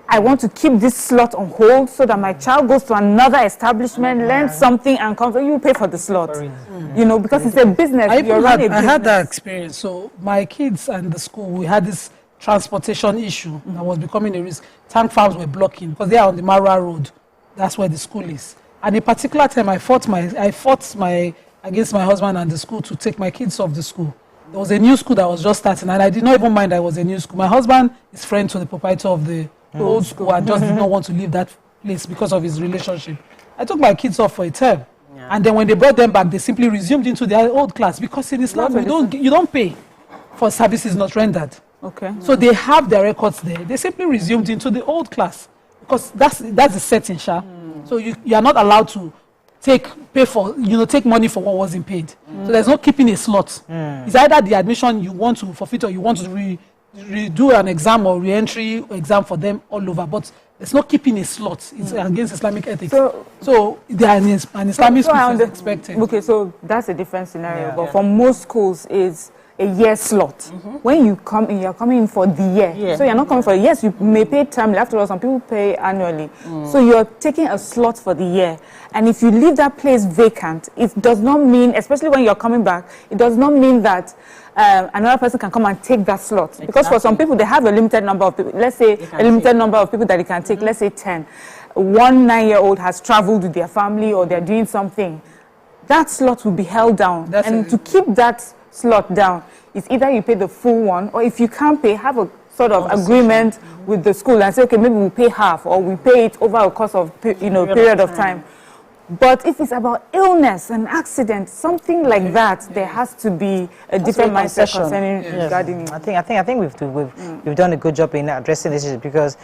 I want to keep this slot on hold so that my child goes to another establishment, learns something, and comes. You pay for the slot, because it's a business. I had that experience. So my kids and the school, we had this transportation issue that was becoming a risk. Tank farms were blocking because they are on the Mara Road. That's where the school is. And a particular time, I fought against my husband and the school to take my kids off the school. There was a new school that was just starting, and I did not even mind that it was a new school. My husband is friend to the proprietor of the old school and just did not want to leave that place because of his relationship. I took my kids off for a term, and then when they brought them back, they simply resumed into their old class because in Islam you don't pay for services not rendered. Okay. So they have their records there. They simply resumed into the old class because that's the setting, Sha. So you are not allowed to take money for what wasn't paid. So there's no keeping a slot. It's either the admission you want to forfeit or you want to redo an exam or re-entry exam for them all over, but there's no keeping a slot. It's against Islamic ethics. So they are an Islamic school is expected. Okay, so that's a different scenario. But for most schools, is a year slot. When you come in, you're coming in for the year. So you're not coming for yes, you may pay termly. After all, some people pay annually. So you're taking a slot for the year. And if you leave that place vacant, it does not mean, especially when you're coming back, it does not mean that another person can come and take that slot. Exactly. Because for some people, they have a limited number of people. Let's say a limited number of people that they can take. Let's say 10. One 9-year-old has traveled with their family or they're doing something. That slot will be held down. To keep that slot down, it's either you pay the full one, or if you can't pay, have a sort of agreement with the school and say, okay, maybe we'll pay half, or we pay it over a course of period of time. But if it's about illness and accident, something like that, there has to be a different mindset concerning regarding it. I think we've done a good job in addressing this issue because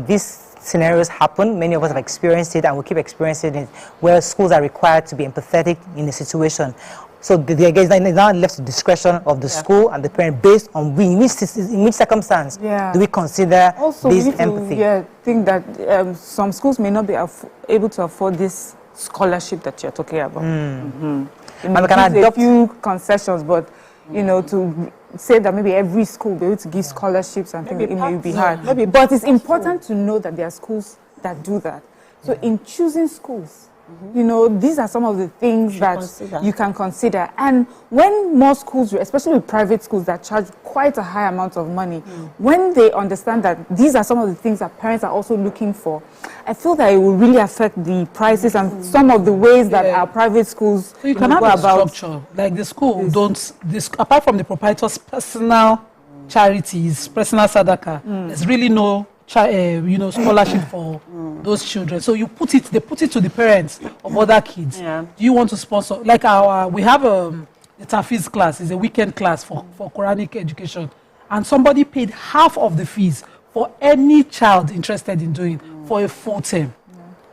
these scenarios happen. Many of us have experienced it, and we keep experiencing it, where schools are required to be empathetic in the situation. So it's now left to discretion of the school and the parent based on in which circumstance do we consider this empathy. I think that some schools may not be able to afford this scholarship that you're talking about. And we can adopt a few concessions, but to say that maybe every school will be able to give scholarships and things, it may be hard. But it's important to know that there are schools that do that. So in choosing schools, these are some of the things that you can consider. And when more schools, especially with private schools that charge quite a high amount of money, when they understand that these are some of the things that parents are also looking for, I feel that it will really affect the prices and some of the ways that our private schools so you can have a structure. Like the school apart from the proprietor's personal charities, personal sadaka, there's really no scholarship for those children. So they put it to the parents of other kids. Do you want to sponsor? Like we have the Tafiz class, is a weekend class for Quranic education, and somebody paid half of the fees for any child interested in doing for a full term.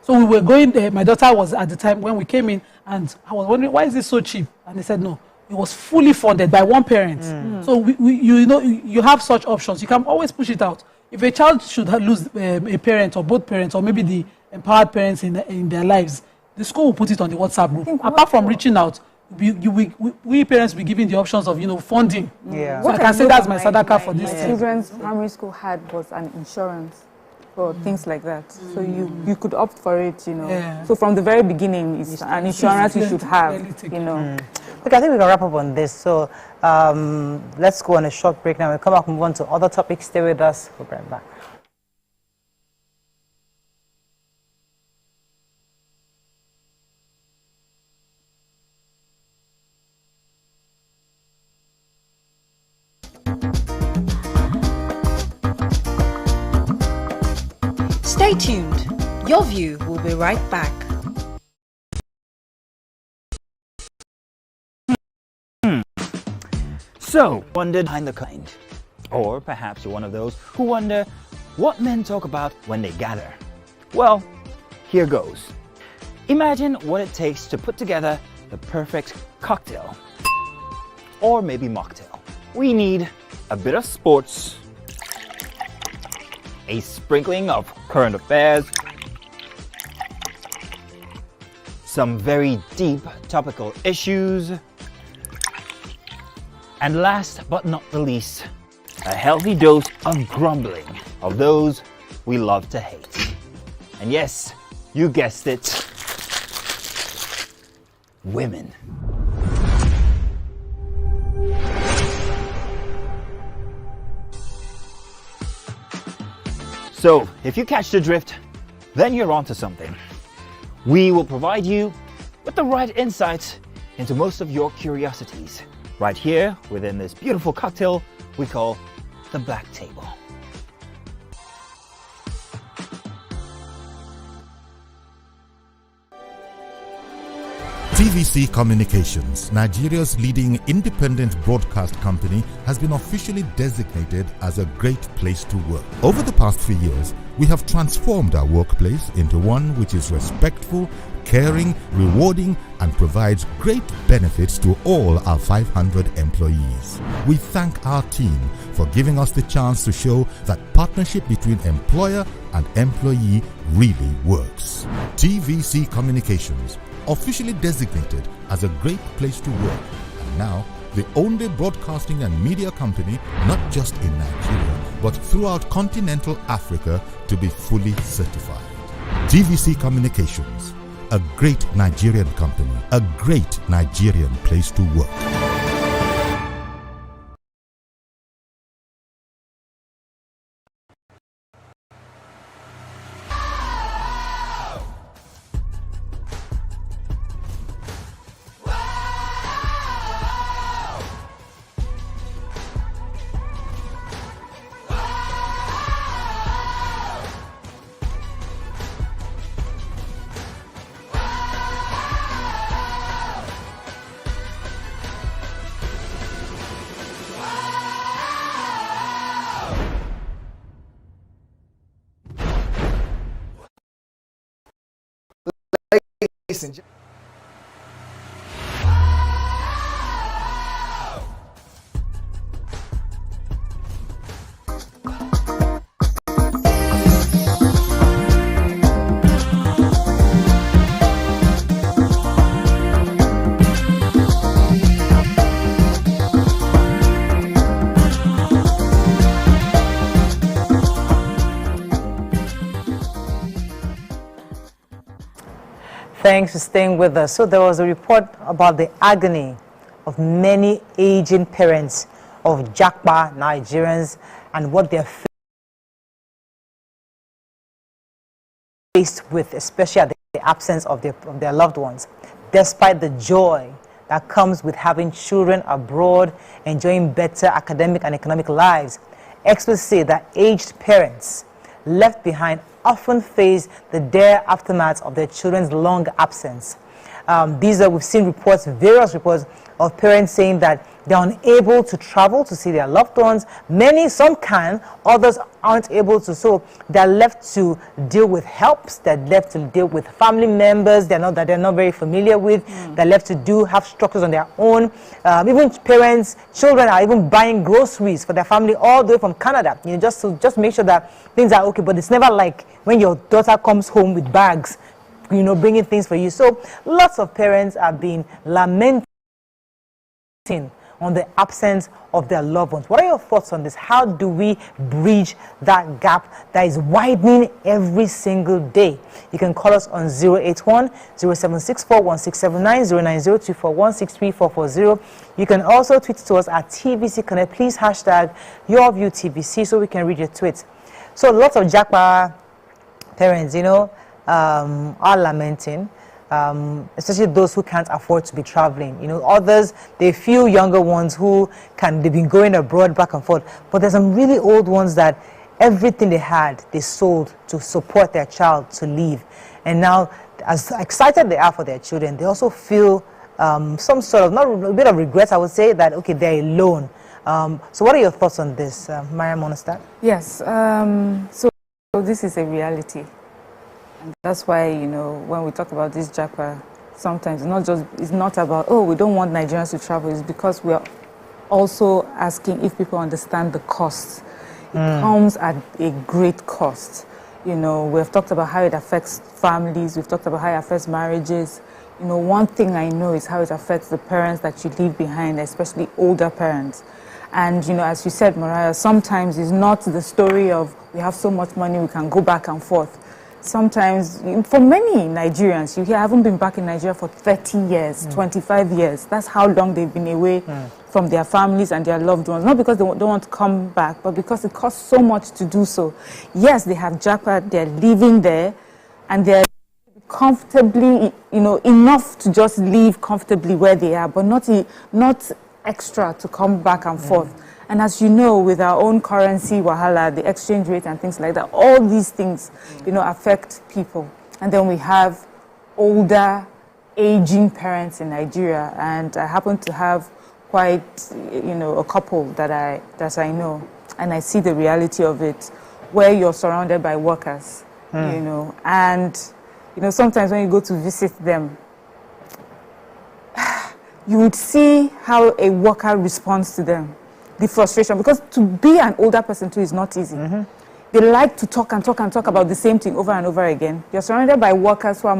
So we were going there. My daughter was at the time when we came in, and I was wondering, why is this so cheap? And they said no. It was fully funded by one parent. So you have such options. You can always push it out. If a child should lose a parent or both parents or maybe the empowered parents in their lives, the school will put it on the WhatsApp group. Apart from reaching out, we parents will be given the options of funding. So I can say that's my sadaka for this. My children's primary school had was an insurance for things like that. So you could opt for it, So from the very beginning, it's an insurance you should have, Okay, I think we can wrap up on this. So let's go on a short break now. We'll come back and move on to other topics. Stay with us. We'll be right back. Stay tuned. Your View will be right back. So, wondered behind the kind. Or perhaps you're one of those who wonder what men talk about when they gather. Well, here goes. Imagine what it takes to put together the perfect cocktail. Or maybe mocktail. We need a bit of sports, a sprinkling of current affairs, some very deep topical issues, and last but not the least, a healthy dose of grumbling of those we love to hate. And yes, you guessed it, women. So, if you catch the drift, then you're onto something. We will provide you with the right insights into most of your curiosities, right here within this beautiful cocktail we call the Black Table. TVC Communications, Nigeria's leading independent broadcast company, has been officially designated as a great place to work. Over the past 3 years, we have transformed our workplace into one which is respectful, caring, rewarding, and provides great benefits to all our 500 employees. We thank our team for giving us the chance to show that partnership between employer and employee really works. TVC Communications, officially designated as a great place to work, and now the only broadcasting and media company not just in Nigeria but throughout continental Africa to be fully certified. TVC Communications, a great Nigerian company, a great Nigerian place to work. Thanks for staying with us. So there was a report about the agony of many aging parents of JAPA Nigerians and what they're faced with, especially at the absence of their loved ones, despite the joy that comes with having children abroad, enjoying better academic and economic lives. Experts say that aged parents left behind often face the dire aftermath of their children's long absence. We've seen reports, various reports of parents saying that they're unable to travel to see their loved ones. Some can, others aren't able to. So they're left to deal with helps, they're left to deal with family members they're not very familiar with. They're left to have struggles on their own. Even children are even buying groceries for their family all the way from Canada, just to make sure that things are okay. But it's never like when your daughter comes home with bags, bringing things for you. So lots of parents are being lamenting on the absence of their loved ones. What are your thoughts on this? How do we bridge that gap that is widening every single day? You can call us on 081-0764-1679, 090-241-63440. You can also tweet to us at TVC Connect. Please hashtag YourViewTVC so we can read your tweets. So lots of JAPA parents, are lamenting. Especially those who can't afford to be traveling. Others, they few younger ones they've been going abroad back and forth. But there's some really old ones that everything they had, they sold to support their child to leave. And now, as excited they are for their children, they also feel some sort of, not a bit of regret, I would say, that, okay, they're alone. So what are your thoughts on this? Mariam, want to start? Yes. So this is a reality. That's why, you know, when we talk about this JAPA, sometimes it's not about, oh, we don't want Nigerians to travel. It's because we are also asking if people understand the costs. It comes at a great cost. You know, we've talked about how it affects families. We've talked about how it affects marriages. You know, one thing I know is how it affects the parents that you leave behind, especially older parents. And, you know, as you said, Mariah, sometimes it's not the story of we have so much money, we can go back and forth. Sometimes, for many Nigerians, you haven't been back in Nigeria for 30 years, 25 years. That's how long they've been away from their families and their loved ones. Not because they don't want to come back, but because it costs so much to do so. Yes, they have JAPA, they're living there, and they're comfortably, you know, enough to just live comfortably where they are, but not extra to come back and forth. And as you know, with our own currency, wahala, the exchange rate and things like that, all these things, you know, affect people. And then we have older, aging parents in Nigeria. And I happen to have quite, you know, a couple that I know. And I see the reality of it, where you're surrounded by workers, you know. And, you know, sometimes when you go to visit them, you would see how a worker responds to them. The frustration, because to be an older person too is not easy. They like to talk and talk and talk about the same thing over and over again. You're surrounded by workers who are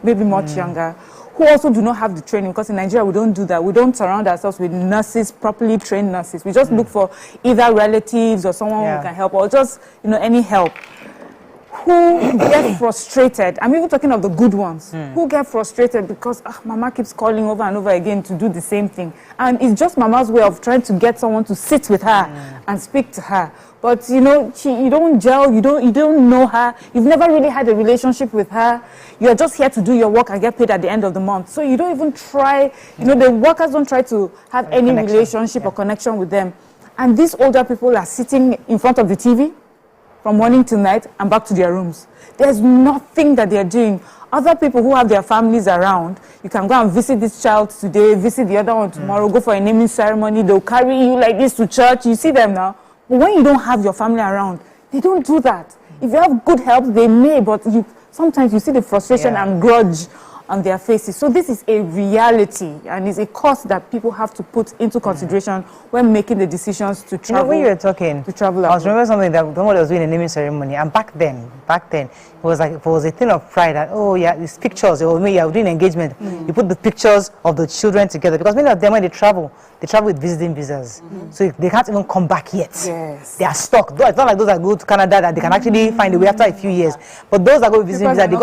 maybe much younger, who also do not have the training, because in Nigeria we don't do that. We don't surround ourselves with nurses, properly trained nurses. We just look for either relatives or someone who can help, or just, you know, any help. Who get frustrated, I'm even talking of the good ones, who get frustrated because Mama keeps calling over and over again to do the same thing. And it's just Mama's way of trying to get someone to sit with her and speak to her. But, you know, you don't gel, you don't know her, you've never really had a relationship with her. You're just here to do your work and get paid at the end of the month. So you don't even try, you know, the workers don't try to have any relationship or connection with them. And these older people are sitting in front of the TV from morning till night and back to their rooms. There's nothing that they're doing. Other people who have their families around, you can go and visit this child today, visit the other one tomorrow, go for a naming ceremony, they'll carry you like this to church, you see them now. But when you don't have your family around, they don't do that. If you have good help, they may, but sometimes you see the frustration and grudge on their faces. So this is a reality, and it's a cost that people have to put into consideration when making the decisions to travel. You know, when you were talking, I was remembering something that somebody was doing a naming ceremony, and back then, it was like, it was a thing of pride that, oh yeah, these pictures, you're doing engagement, you put the pictures of the children together, because many of them, when they travel with visiting visas, so they can't even come back yet. They are stuck. It's not like those that go to Canada that they can actually find a way after a few years, but those that go with visiting visa, they go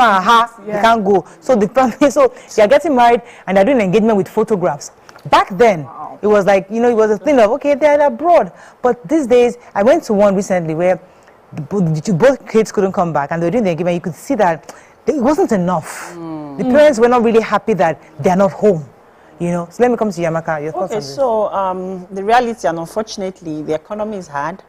they can't go. So they're getting married and they're doing engagement with photographs. Back then, it was like, you know, it was a thing of, okay, they're abroad. But these days, I went to one recently where both kids couldn't come back and they were doing the engagement. You could see that it wasn't enough. The parents were not really happy that they're not home. You know, so let me come to Yamaka. Your thoughts on this? So the reality, and unfortunately, the economy is hard,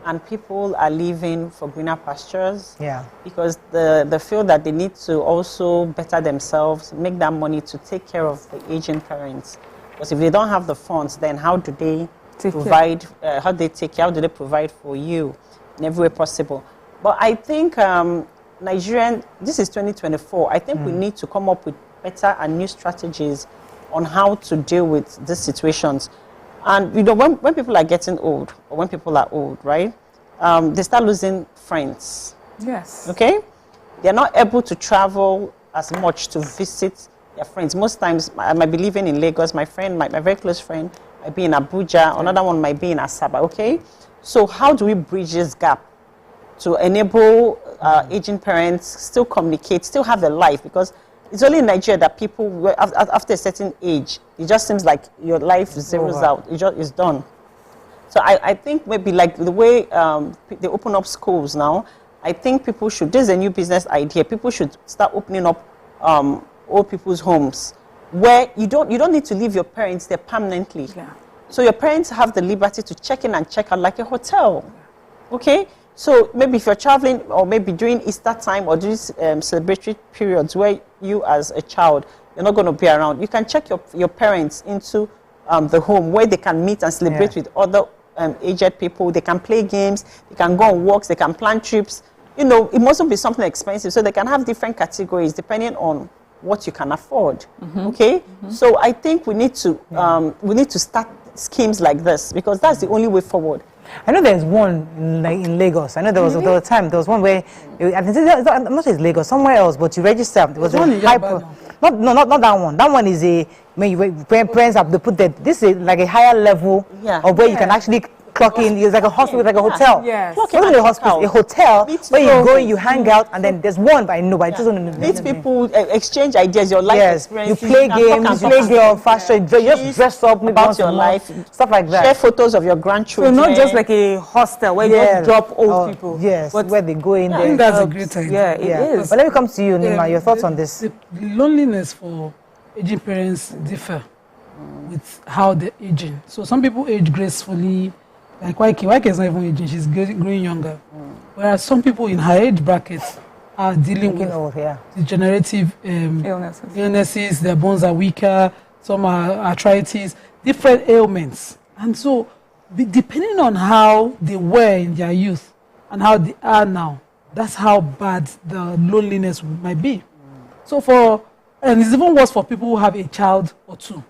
and people are leaving for greener pastures. Because they feel that they need to also better themselves, make that money to take care of the aging parents. Because if they don't have the funds, then how do they provide? How do they take care? How do they provide for you in every way possible? But I think Nigerian. This is 2024. I think we need to come up with better and new strategies on how to deal with these situations. And you know, when people are getting old, or when people are old, right, they start losing friends. Okay? They're not able to travel as much to visit their friends. Most times, I might be living in Lagos, my very close friend might be in Abuja, another one might be in Asaba, okay? So how do we bridge this gap to enable aging parents still communicate, still have a life? Because it's only in Nigeria that people, after a certain age, it just seems like your life zeroes out. It's done. So I think maybe like the way they open up schools now, I think people should, this is a new business idea, people should start opening up old people's homes where you don't need to leave your parents there permanently. So your parents have the liberty to check in and check out like a hotel. Okay? So maybe if you're traveling, or maybe during Easter time or during celebratory periods where you as a child, you're not going to be around, you can check your parents into the home where they can meet and celebrate with other aged people. They can play games, they can go on walks, they can plan trips. you know, it mustn't be something expensive. So they can have different categories depending on what you can afford. Okay? So I think we need to start schemes like this, because that's the only way forward. I know there's one in Lagos. I know there was a time, there was one where, I'm not sure it's Lagos, somewhere else, but you register. There was a hyper. Not that one. That one is when parents have to put that. This is like a higher level of where you can actually clock in. It's like a hospital, like a hotel. Yes. Not really a hospital, a hotel where you go, you hang out, and then there's one, but I know, but I just don't know. Meet people, exchange ideas, your life experiences. You play games, you play your fashion, you just dress up about your life, stuff like that. Share photos of your grandchildren. So not just like a hostel where you just drop old people. Yes, but where they go in there. I think that's a great idea. Yeah, it is. But let me come to you, Nima. Your thoughts on this? The loneliness for aging parents differ with how they're aging. So some people age gracefully. Like Waike is not even aging, she's growing younger. Whereas some people in her age brackets are dealing with degenerative illnesses, their bones are weaker, some are arthritis, different ailments. And so, depending on how they were in their youth and how they are now, that's how bad the loneliness might be. So and it's even worse for people who have a child or two,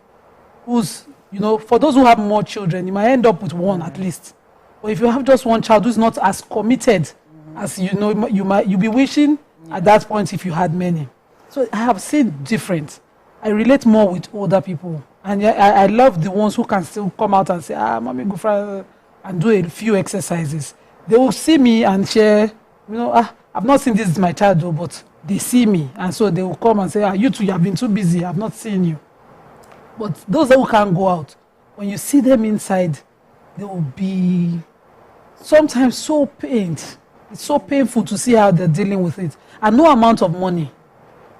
who's, you know, for those who have more children, you might end up with one at least. But if you have just one child who's not as committed as you'll be wishing at that point if you had many. So I have seen different. I relate more with older people. And I love the ones who can still come out and say, mommy, go for and do a few exercises. They will see me and share, you know, I've not seen this is my child though, but they see me. And so they will come and say, you two, you have been too busy, I've not seen you. But those who can't go out, when you see them inside, they will be sometimes so pained. It's so painful to see how they're dealing with it. And no amount of money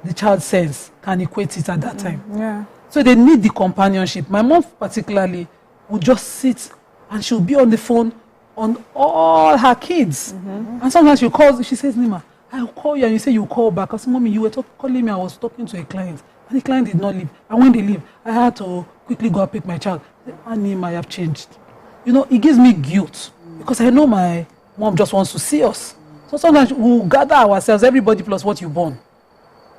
the child sends can equate it at that time. Yeah. So they need the companionship. My mom particularly would just sit and she'll be on the phone on all her kids. And sometimes she says, Nima, I'll call you, and you say you call back. I said, Mommy, you were calling me, I was talking to a client. And the client did not leave. And when they leave, I had to quickly go and pick my child. Nima, I have changed. You know, it gives me guilt because I know my mom just wants to see us. So sometimes we'll gather ourselves, everybody plus what you born,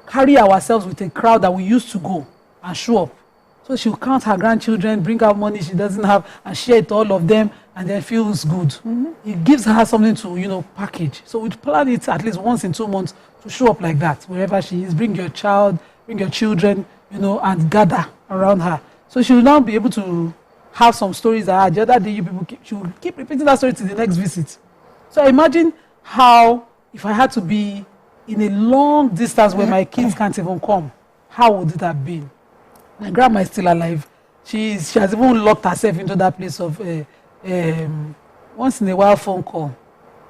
carry ourselves with a crowd that we used to go and show up. So she'll count her grandchildren, bring out money she doesn't have, and share it to all of them, and then feels good. It gives her something to, you know, package. So we'd plan it at least once in 2 months to show up like that, wherever she is. Bring your child, bring your children, you know, and gather around her. So she will now be able to have some stories that the other day she will keep repeating that story to the next visit. So imagine how, if I had to be in a long distance where my kids can't even come, how would it have been? My grandma is still alive. She has even locked herself into that place of once in a while phone call.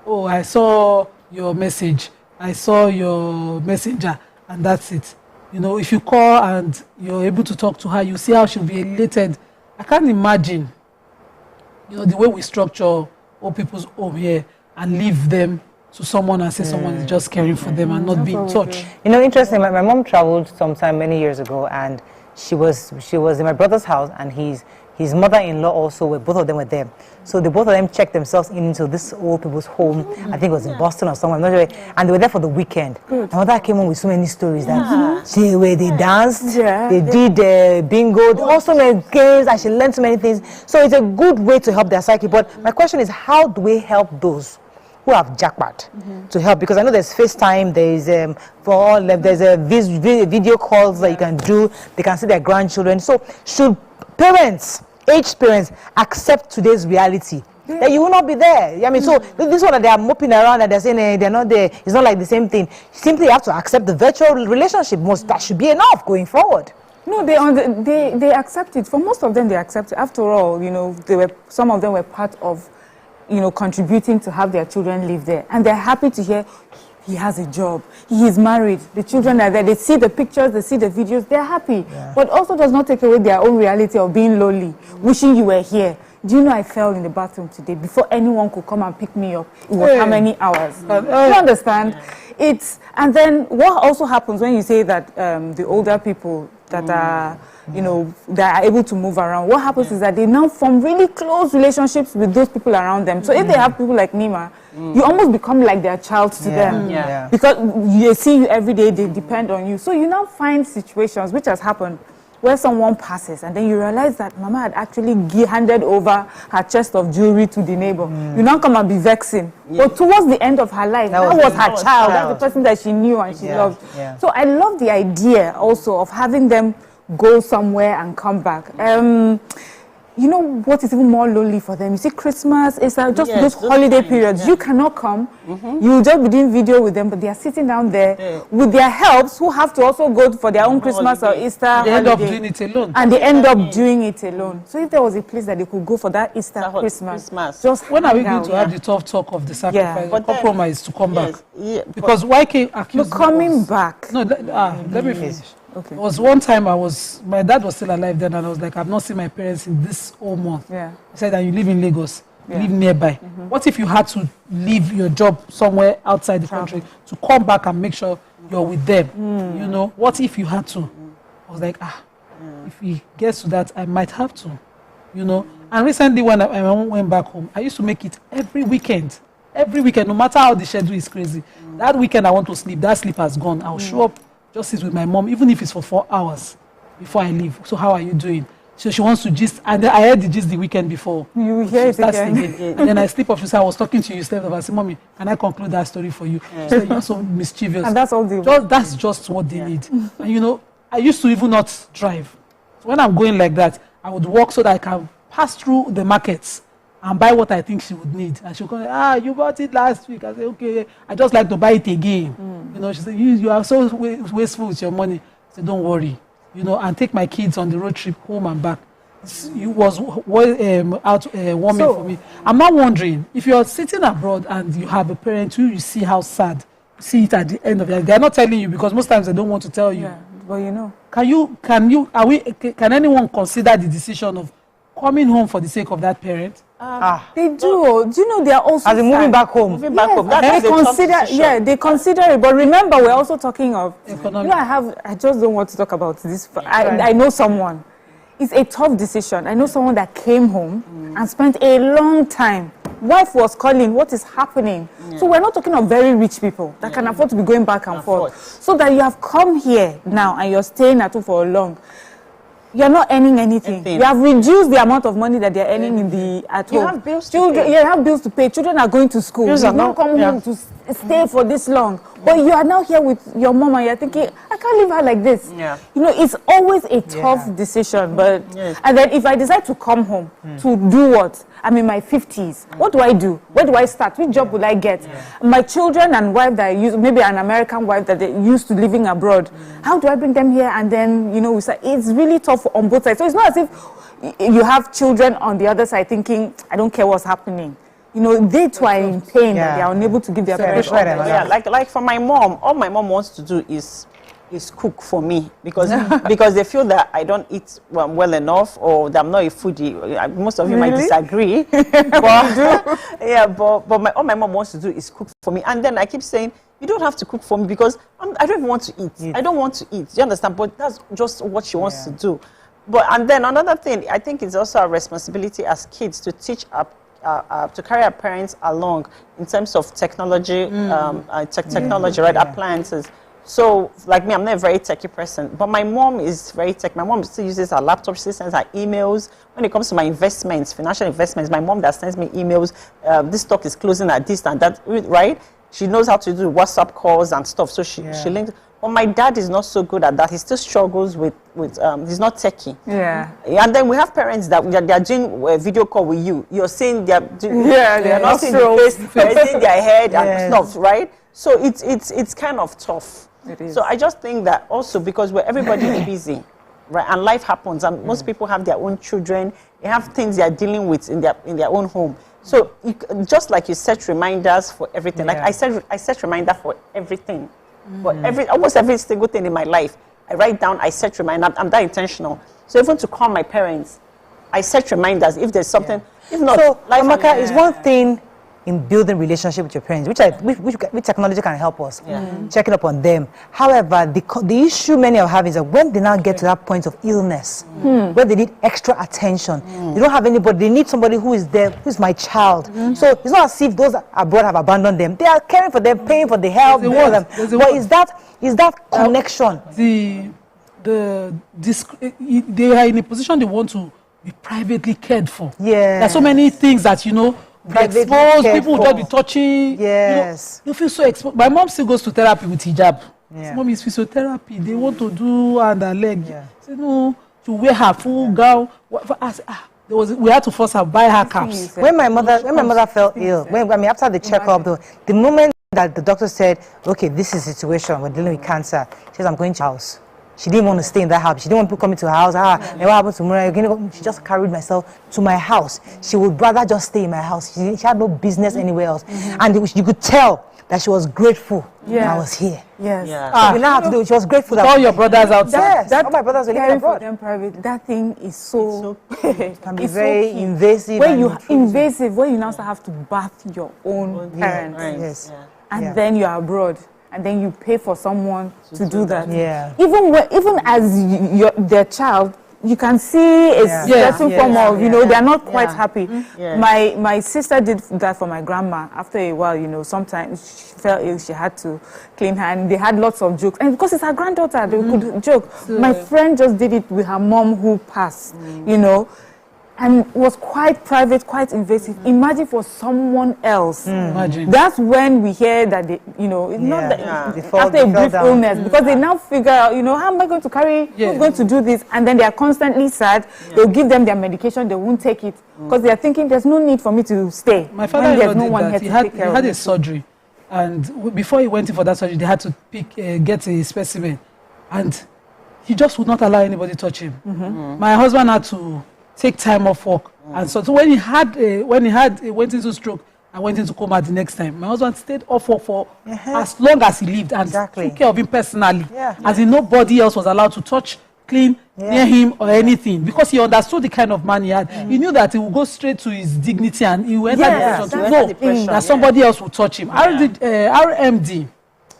Oh, I saw your message. I saw your messenger, and that's it. You know, if you call and you're able to talk to her, you see how she'll be elated. I can't imagine, you know, the way we structure old people's home here and leave them to someone and say someone is just caring for them and not being touched. You know, interesting, my mom traveled sometime many years ago, and she was in my brother's house, and his mother-in-law also, both of them were there. So the both of them checked themselves into this old people's home. I think it was in Boston or somewhere, I'm not sure. And they were there for the weekend. My mother came home with so many stories that they danced, they did bingo, they also made games, and she learned so many things. So it's a good way to help their psyche. But my question is, how do we help those who have jackpot to help? Because I know there's FaceTime, there's for all there's a video calls that you can do. They can see their grandchildren. So should parents, aged parents, accept today's reality that you will not be there? I mean, so this one that they are moping around and they're saying they're not there, it's not like the same thing. You simply have to accept the virtual relationship. That should be enough going forward. No, they accept it. For most of them, they accept it. After all, you know, some of them were part of, you know, contributing to have their children live there. And they're happy to hear he has a job, he is married, the children are there, they see the pictures, they see the videos, they're happy. But also does not take away their own reality of being lonely, wishing you were here. Do you know I fell in the bathroom today before anyone could come and pick me up? It was how many hours? Do you understand? And then what also happens when you say that the older people that are you know, they are able to move around. What happens is that they now form really close relationships with those people around them. So if they have people like Nima, you almost become like their child to them. Because they see you every day, they depend on you. So you now find situations, which has happened, where someone passes and then you realize that Mama had actually handed over her chest of jewelry to the neighbor. You now come and be vexing. But towards the end of her life, that was her child. That's the person that she knew and she loved. So I love the idea also of having them go somewhere and come back. You know what is even more lonely for them? You see, Christmas is just those holiday periods. You cannot come. You just be doing video with them, but they are sitting down there with their helps who have to also go for their own Christmas or Easter. They end up doing it alone. And they end up doing it alone. So if there was a place that they could go for that Easter, Christmas, just when are we going to have the tough talk of the sacrifice, the compromise to come back? Because why can't accuse coming back? No, let me finish. Okay. It was one time my dad was still alive then, and I was like, I've not seen my parents in this whole month. He said, and you live in Lagos, you live nearby. What if you had to leave your job somewhere outside the country to come back and make sure you're with them? You know, what if you had to? I was like, if he gets to that, I might have to, you know. And recently when I went back home, I used to make it every weekend, no matter how the schedule is crazy. That weekend I want to sleep, that sleep has gone. I'll show up, just sit with my mom, even if it's for 4 hours before I leave. So how are you doing? So she wants to gist, and I heard the gist the weekend before. You hear it again. And then I sleep off. She said, I was talking to you, slept off. I said, Mommy, can I conclude that story for you? She said, you're so mischievous. And that's all they that's just what they need. And you know, I used to even not drive. So when I'm going like that, I would walk so that I can pass through the markets and buy what I think she would need. And she'll go, you bought it last week. I say, okay, I just like to buy it again. You know, she said, you are so wasteful with your money. I said, don't worry. You know, and take my kids on the road trip home and back. It was warming for me. I'm not wondering, if you're sitting abroad and you have a parent who you see how sad, see it at the end of it. They're not telling you because most times they don't want to tell you. But you know. Can anyone consider the decision of coming home for the sake of that parent? They do. Do you know they are also moving back home? Moving back home. They consider it. But remember, we're also talking of economic. You know, I just don't want to talk about this. I know someone. It's a tough decision. I know someone that came home and spent a long time. Wife was calling, what is happening? So we're not talking of very rich people that can afford to be going back and forth. So that you have come here now and you're staying at home for a long. You're not earning anything. You have reduced the amount of money that they're earning at home. You have bills to pay. You have bills to pay. Children are going to school. You don't come home to stay for this long. But you are now here with your mom and you're thinking, I can't leave her like this. You know, it's always a tough decision. But and then if I decide to come home to do what? I'm in my 50s. What do I do? Where do I start? Which job will I get? My children and wife that I use, maybe an American wife that they used to living abroad. How do I bring them here? And then, you know, it's really tough on both sides. So it's not as if you have children on the other side thinking, I don't care what's happening. You know, they too are in pain that they are unable to give their parents. Like for my mom, all my mom wants to do is cook for me because they feel that I don't eat well enough or that I'm not a foodie. Most of you might disagree, but all my mom wants to do is cook for me. And then I keep saying, you don't have to cook for me because I don't even want to eat. I don't want to eat. You understand? But that's just what she wants to do. And then another thing, I think it's also a responsibility as kids to teach to carry our parents along in terms of technology, appliances. So, like me, I'm not a very techie person, but my mom is very tech. My mom still uses her laptop, she sends her emails. When it comes to my investments, financial investments, my mom that sends me emails, this stock is closing at this and that, right? She knows how to do WhatsApp calls and stuff, so she links. But my dad is not so good at that. He still struggles with he's not techie. And then we have parents that they're doing a video call with you. You're seeing they're not seeing their face, they're seeing their head and stuff, right? So it's kind of tough. So I just think that also because everybody is busy, right? And life happens, and most people have their own children. They have things they are dealing with in their own home. So just like you set reminders for everything, like I set reminder for everything, for almost every single thing in my life. I write down, I set reminders. I'm that intentional. So even to call my parents, I set reminders if there's something. If not, so Amaka, is one thing in building relationship with your parents, which technology can help us, checking up on them. However, the issue many are having is that when they now get to that point of illness, where they need extra attention, they don't have anybody, they need somebody who is there, who's my child. So it's not as if those abroad have abandoned them. They are caring for them, paying for the help. But is that connection? They are in a position they want to be privately cared for. Yeah. There's so many things that, you know, Privately exposed, cared people will for. just be touching. Yes. You feel so exposed. My mom still goes to therapy with hijab. Yeah. Mom is physiotherapy. They want to do hand and leg. Say, no, to wear her full gown. We had to force her to buy her caps. When my mother fell ill, after the checkup, the moment that the doctor said, okay, this is the situation, we're dealing with cancer, she says, I'm going to house. She didn't want to stay in that house. She didn't want people coming to her house. What happened tomorrow? She just carried myself to my house. She would rather just stay in my house. She had no business anywhere else. And you could tell that she was grateful when I was here. Yes. So we now have to do it. She was grateful that all your brothers outside. Yes, all my brothers were living abroad. For them private, that thing is so it can be very invasive. When you now start have to bath your own parents. Yes. And then you're abroad. And then you pay for someone to do that. Yeah. Even as their child, you can see a certain form of, they are not quite happy. My sister did that for my grandma. After a while, sometimes she felt ill, she had to clean her, and they had lots of jokes. And because it's her granddaughter, they could joke. My friend just did it with her mom who passed, and was quite private, quite invasive. Imagine for someone else. That's when we hear that after a brief illness, because they now figure out, how am I going to carry, who's going to do this? And then they are constantly sad. They'll give them their medication, they won't take it, because they are thinking there's no need for me to stay. My father there's no one here to take care of he had a surgery, and before he went in for that surgery, they had to get a specimen, and he just would not allow anybody to touch him. My husband had to take time off work, and so when he went into stroke and went into coma the next time, my husband stayed off work for as long as he lived and took care of him personally, as in nobody else was allowed to touch, clean near him or anything, because he understood the kind of man he had. He knew that he would go straight to his dignity and he would enter depression that somebody else would touch him. RMD,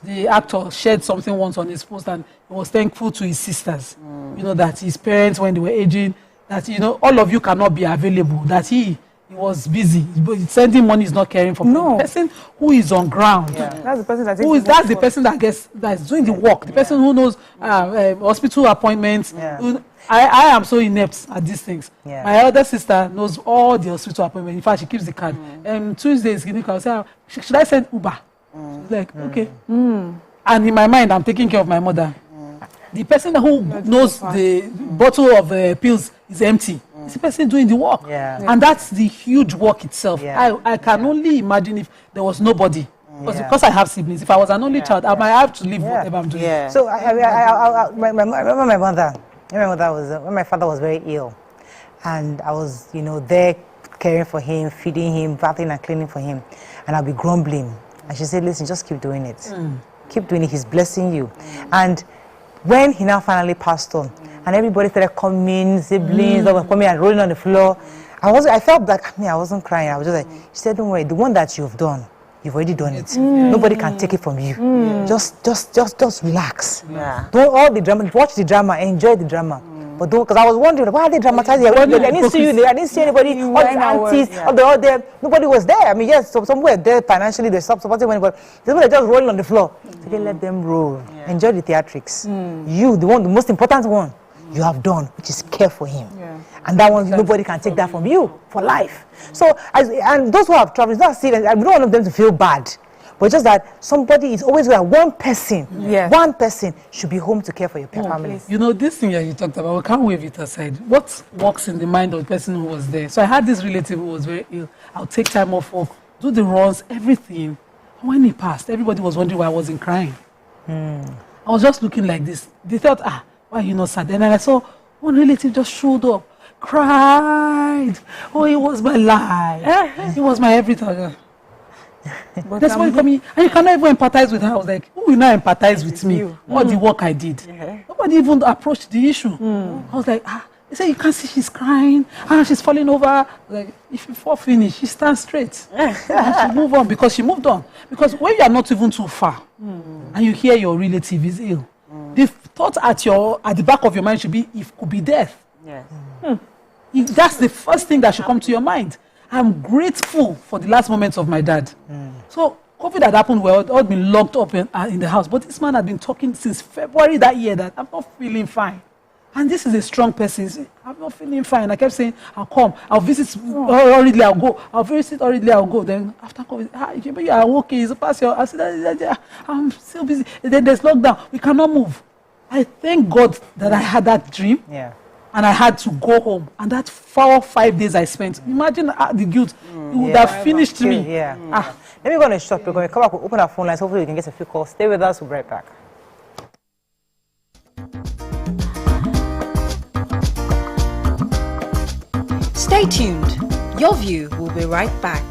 the actor, shared something once on his post, and he was thankful to his sisters, that his parents, when they were aging, that all of you cannot be available, that he was busy, but sending money is not caring for people. The person who is on ground, that's the person that is doing the work, the person who knows hospital appointments. I am so inept at these things. My elder sister knows all the hospital appointments. In fact, she keeps the card. Tuesdays, I say, should I send Uber? She's like, okay. And in my mind, I'm taking care of my mother. The person who knows the bottle of pills is empty. It's the person doing the work. And that's the huge work itself. I can only imagine if there was nobody. Because I have siblings. If I was an only child, I might have to leave whatever I'm doing. So I remember my mother. When my father was very ill, and I was, there caring for him, feeding him, bathing and cleaning for him, and I'll be grumbling. And she said, listen, just keep doing it. Keep doing it. He's blessing you. And when he now finally passed on, and everybody started coming, siblings, they were coming and rolling on the floor, I felt like, I wasn't crying. I was just like, she said, don't worry, the one that you've done, you've already done it. Nobody can take it from you. Just relax. Don't all the drama, watch the drama, enjoy the drama. But don't, because I was wondering, why are they dramatizing? I didn't see you, I didn't see anybody, all the aunties, all there, nobody was there. I mean, yes, somewhere there financially, they stopped supporting anybody. They were just rolling on the floor. So they let them roll. Enjoy the theatrics. You, the most important one, you have done, which is care for him. And that one, nobody can take that from you for life. So, and those who have traveled, it's not serious. I don't want them to feel bad. But just that somebody is always where one person should be home to care for your family. This thing that you talked about, we can't wave it aside. What works in the mind of the person who was there? So I had this relative who was very ill. I'll take time off work, do the runs, everything. And when he passed, everybody was wondering why I wasn't crying. I was just looking like this. They thought, why are you not sad? And then I saw one relative just showed up, cried. Oh, it was my life. It was my everything. That's why you come in, and you cannot even empathize with her. I was like, who will not empathize with me? What the work I did? Nobody even approached the issue. I was like, He said, you can't see she's crying. She's falling over. Like, if you fall finish, she stands straight. And she move on because she moved on. Because when you are not even too far and you hear your relative is ill, the thought at the back of your mind should be, it could be death. Yes. That's the first thing that should come to your mind. I'm grateful for the last moments of my dad. So COVID had happened, we had all been locked up in the house. But this man had been talking since February that year that I'm not feeling fine. And this is a strong person. I'm not feeling fine. I kept saying, I'll come. I'll visit hurriedly. I'll go. I'll visit hurriedly. I'll go. Then after COVID, you are okay. It's past your. I said, I'm still busy. And then there's lockdown. We cannot move. I thank God that I had that dream. Yeah. And I had to go home. And that 4 or 5 days I spent, imagine the guilt. It would have finished me. Yeah. Let me go on a short break. When we come back, we'll open our phone lines. Hopefully we can get a few calls. Stay with us. We'll be right back. Stay tuned. Your View will be right back.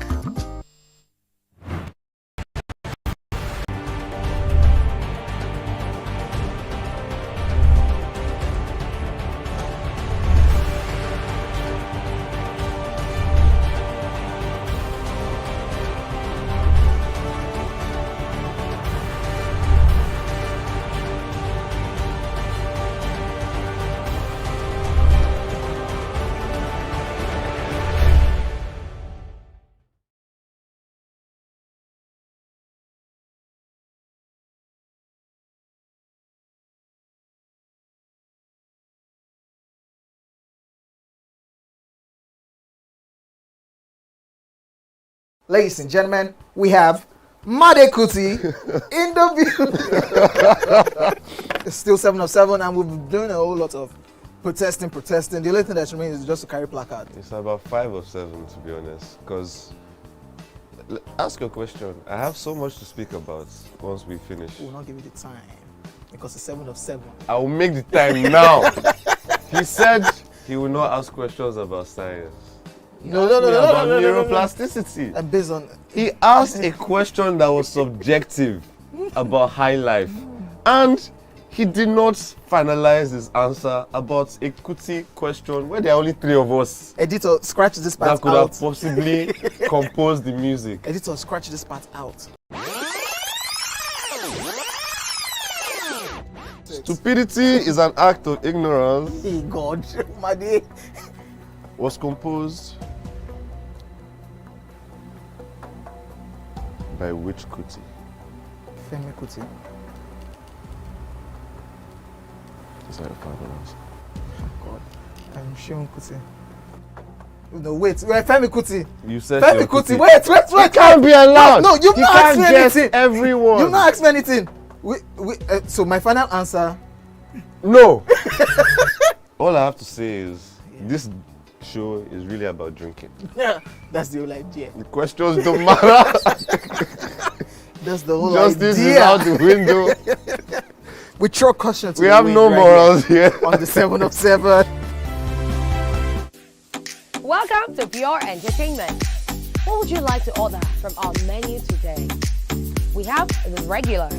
Ladies and gentlemen, we have Made Kuti in the building. It's still 7 of 7, and we've been doing a whole lot of protesting. The only thing that remains is just to carry placard. It's about 5 of 7, to be honest, because ask your question. I have so much to speak about once we finish. We will not give you the time because it's 7 of 7. I will make the time now. He said he will not ask questions about science. No. Neuroplasticity. And based on, he asked a question that was subjective about high life, and he did not finalize his answer about a Kuti question where there are only 3 of us. Editor, scratch this part out. That could have possibly composed the music. Editor, scratch this part out. Stupidity is an act of ignorance. Hey God, Made. Was composed by which Kuti? Femi Kuti. Is that your father? God, I'm Shion Kuti. No, wait, Femi Kuti. You said Femi Kuti. Wait. You can't be allowed. No, you've not asked me anything. Everyone. You've not asked me anything. So my final answer. No. All I have to say is this show is really about drinking. Yeah, that's the whole idea. The questions don't matter. That's the whole Justice idea. is out the window. We throw caution to we the have wind no right morals here. On the 7 of 7. Welcome to Pure Entertainment. What would you like to order from our menu today? We have the regulars.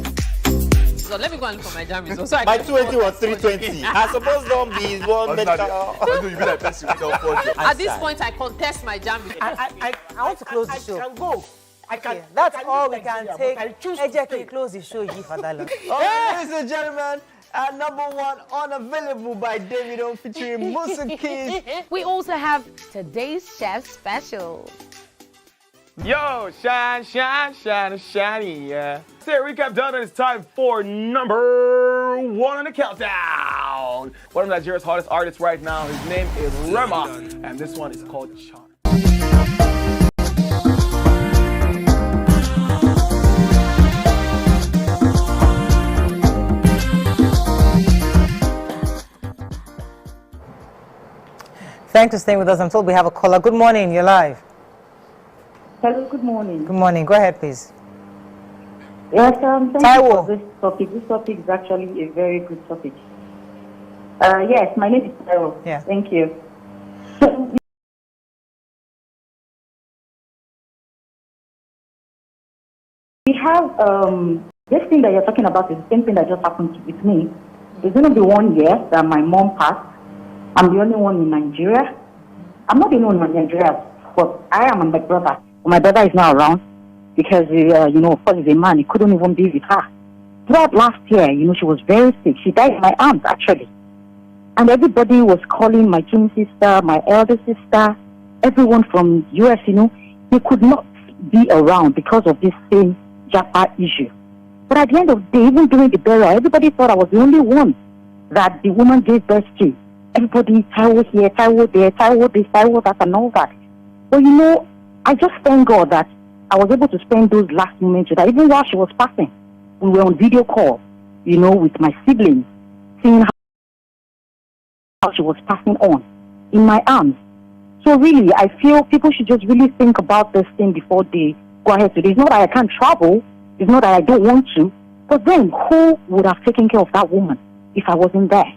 So let me go and look for my jam results. My 20 was 320. I suppose don't be one medical. At this point, I contest my jam results. I want to close the show. I can go. I can. That's I all we leave can Nigeria, take. but I choose to Ejeki, stay. close the show, G for that long. Ladies and gentlemen, number 1 unavailable by Davido featuring Musa Keys. We also have today's chef special. Yo, shiny, yeah. Say recap done, and it's time for number 1 on the countdown. One of Nigeria's hottest artists right now, his name is Rema, and this one is called Charm. Thanks for staying with us. I'm told we have a caller. Good morning, you're live. Hello, good morning. Good morning. Go ahead, please. Yes, thank you for this topic. This topic is actually a very good topic. Yes, my name is Taiwo. Yeah. Thank you. We have this thing that you're talking about is the same thing that just happened with me. It's going to be 1 year that my mom passed. I'm the only one in Nigeria. I'm not the only one in Nigeria, but I am and my brother. My brother is not around because, of course, he's a man. He couldn't even be with her. Throughout last year, she was very sick. She died in my arms, actually. And everybody was calling my twin sister, my elder sister, everyone from US, they could not be around because of this same JAPA issue. But at the end of the day, even during the burial, everybody thought I was the only one that the woman gave birth to. Everybody, Taiwo here, Taiwo there, Taiwo this, Taiwo that, and all that. But I just thank God that I was able to spend those last moments with her. Even while she was passing, we were on video call, with my siblings, seeing how she was passing on in my arms. So really, I feel people should just really think about this thing before they go ahead to do. It's not that I can't travel. It's not that I don't want to. But then, who would have taken care of that woman if I wasn't there?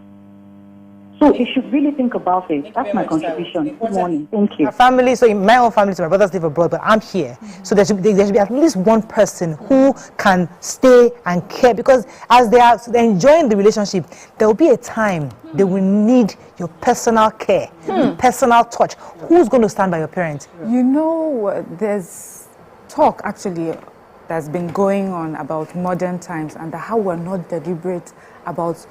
So they should really think about it. That's my contribution. Good morning. Thank you. My family, so in my own family, so my brothers live abroad, but I'm here. So there should be at least one person who can stay and care, because as they're enjoying the relationship, there will be a time they will need your personal care, personal touch. Who's going to stand by your parents? There's talk actually that's been going on about modern times and how we're not deliberate about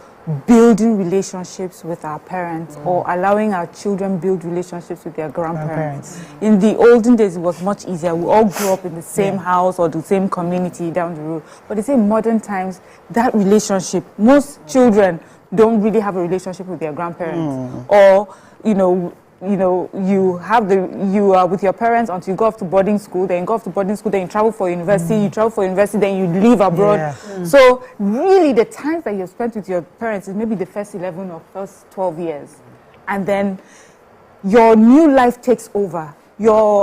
building relationships with our parents or allowing our children build relationships with their grandparents. In the olden days, it was much easier. We all grew up in the same house or the same community down the road. But they say modern times, that relationship, most children don't really have a relationship with their grandparents. Or, you are with your parents until you go off to boarding school, then you go off to boarding school, then you travel for university, then you leave abroad. So really the times that you spent with your parents is maybe the first 11 or first 12 years. And then your new life takes over.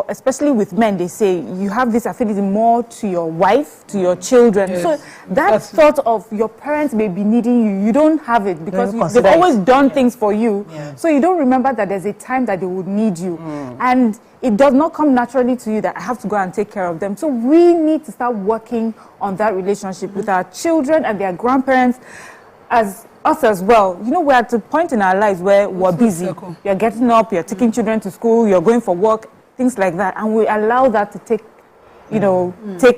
Especially with men, they say you have this affinity more to your wife, to your children. Yes. So that thought of your parents may be needing you, you don't have it because they've always done things for you. Yeah. So you don't remember that there's a time that they would need you. And it does not come naturally to you that I have to go and take care of them. So we need to start working on that relationship with our children and their grandparents, as us as well. We're at a point in our lives where we're busy. You're getting up, you're taking children to school, you're going for work, things like that, and we allow that to take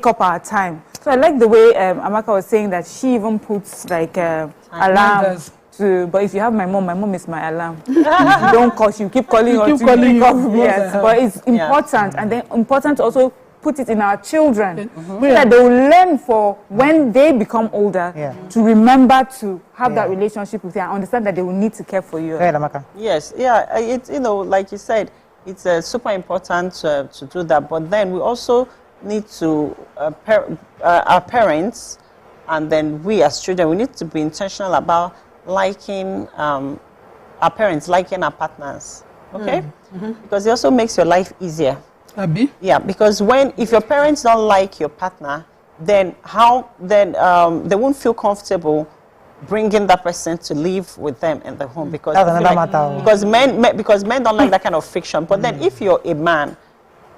up our time. So I like the way Amaka was saying that she even puts like alarms to. But if you have my mom is my alarm. If you don't call, she keep calling or to pick up. Yes, but it's important, and then important to also put it in our children so that they will learn for when they become older to remember to have that relationship with you and understand that they will need to care for you. Yes, it's like you said. It's super important to do that, but then we also need to, our parents, and then we as children, we need to be intentional about liking our parents, liking our partners, okay? Because it also makes your life easier. Yeah, because if your parents don't like your partner, then they won't feel comfortable bringing that person to live with them in the home, because men don't like that kind of friction. But then if you're a man,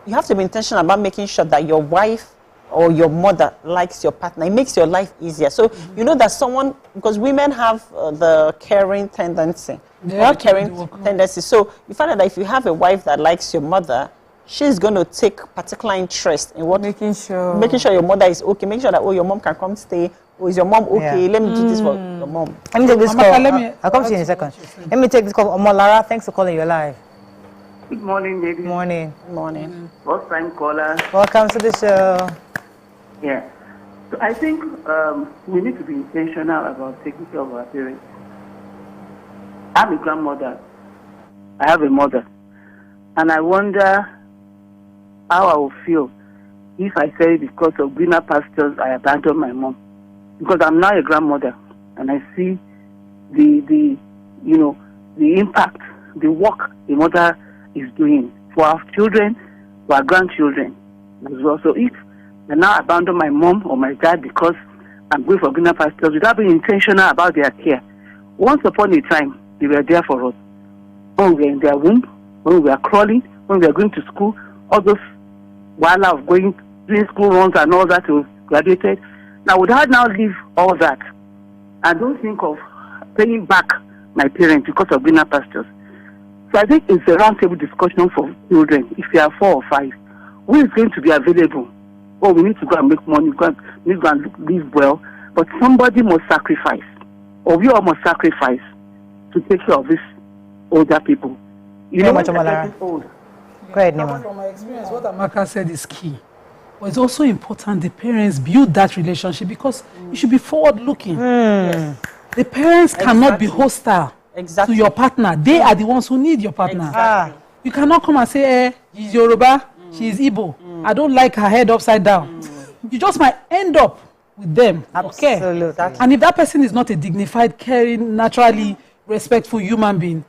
you have to be intentional about making sure that your wife or your mother likes your partner. It makes your life easier. So that because women have the caring tendency. So you find out that if you have a wife that likes your mother, she's going to take particular interest in making sure your mother is okay, making sure that your mom can come stay. Oh, is your mom okay? Let me do this for your mom. Let me take this call. I'll come to you in a second. Let me take this call. Omolara, thanks for calling. You're live. Good morning, ladies. Good morning. Good morning. First time caller. Welcome to the show. Yeah. So I think we need to be intentional about taking care of our parents. I'm a grandmother. I have a mother. And I wonder how I will feel if I say because of greener pastures I abandon my mom. Because I'm now a grandmother and I see the impact, the work a mother is doing for our children, for our grandchildren as well. So if I now abandon my mom or my dad because I'm going for greener pastures without being intentional about their care, once upon a time they were there for us. When we were in their womb, when we were crawling, when we were going to school, all those while of doing school runs and all that to graduated. Now, would I now leave all that? I don't think of paying back my parents because of greener pastures. So I think it's a roundtable discussion for children. If you are 4 or 5, who is going to be available? Oh, we need to go and make money, we need to go and live well. But somebody must sacrifice, or we all must sacrifice to take care of these older people. You know, when they're getting old. Go ahead, Nima. From my experience, what Amaka said is key. But it's also important the parents build that relationship because you should be forward-looking. Yes. The parents cannot be hostile to your partner. They are the ones who need your partner. Exactly. You cannot come and say, she's Yoruba, she's Igbo. I don't like her head upside down. You just might end up with them. Absolutely. Okay? And if that person is not a dignified, caring, naturally respectful human being,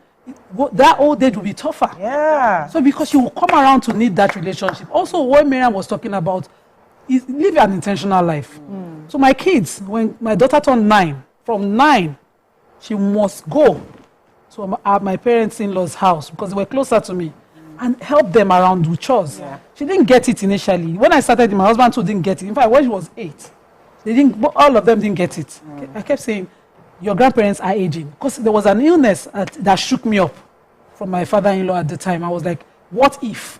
that old age will be tougher. Yeah. So because you will come around to need that relationship. Also, what Miriam was talking about is live an intentional life. So my kids, when my daughter turned 9, from 9, she must go to my parents-in-law's house because they were closer to me and help them around with chores. Yeah. She didn't get it initially. When I started, my husband too didn't get it. In fact, when she was 8, all of them didn't get it. I kept saying, your grandparents are aging. Because there was an illness that shook me up from my father-in-law at the time. I was like, what if?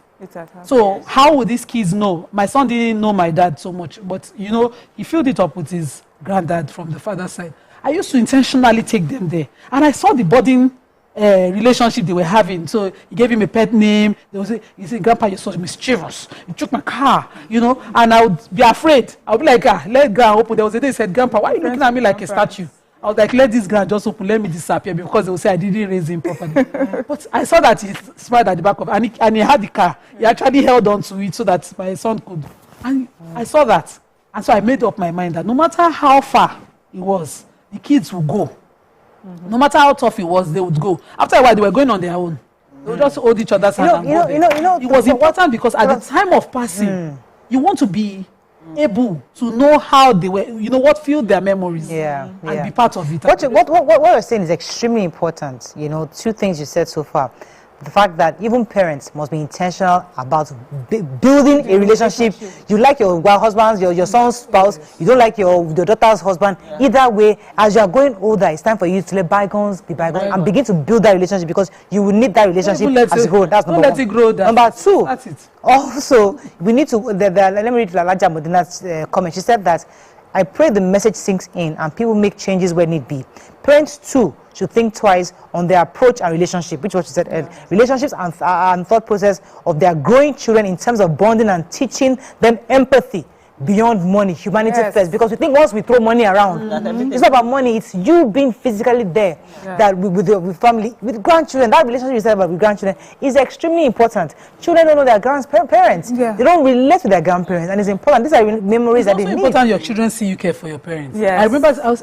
So how would these kids know? My son didn't know my dad so much, but you know, he filled it up with his granddad from the father's side. I used to intentionally take them there. And I saw the budding relationship they were having. So he gave him a pet name. They would say, he said, Grandpa, you're so mischievous. You took my car, you know, and I would be afraid. I would be like, let God open. There was a day he said, Grandpa, why are you looking at me like a statue? I was like, let this guy just open, let me disappear because they will say I didn't raise him properly. But I saw that he smiled at the back of it, and he had the car. He actually held on to it so that my son could. And I saw that. And so I made up my mind that no matter how far it was, the kids would go. No matter how tough it was, they would go. After a while, they were going on their own. They would just hold each other's hand and go. It was important because at the time of passing, you want to be able to know how they were, you know, what filled their memories, and be part of it. What you're saying is extremely important. You know, 2 things you said so far. The fact that even parents must be intentional about building a relationship. You like your husband, your son's spouse, you don't like your daughter's husband. Either way, as you are going older, it's time for you to let bygones be bygones and begin to build that relationship because you will need that relationship as you grow. That's number 1. Let it grow. Number 2, that's it. Also, we need to, let me read Lalaja Modina's comment. She said that, I pray the message sinks in and people make changes where need be. Parents too should think twice on their approach and relationship, which was what she said earlier. Relationships and thought process of their growing children in terms of bonding and teaching them empathy beyond money, humanity first. Because we think once we throw money around, it's not about money, it's you being physically there. That with family, with grandchildren, that relationship you said about with grandchildren is extremely important. Children don't know their grandparents. They don't relate to their grandparents, and it's important. These are memories that they need. It's also important your children see you care for your parents. I remember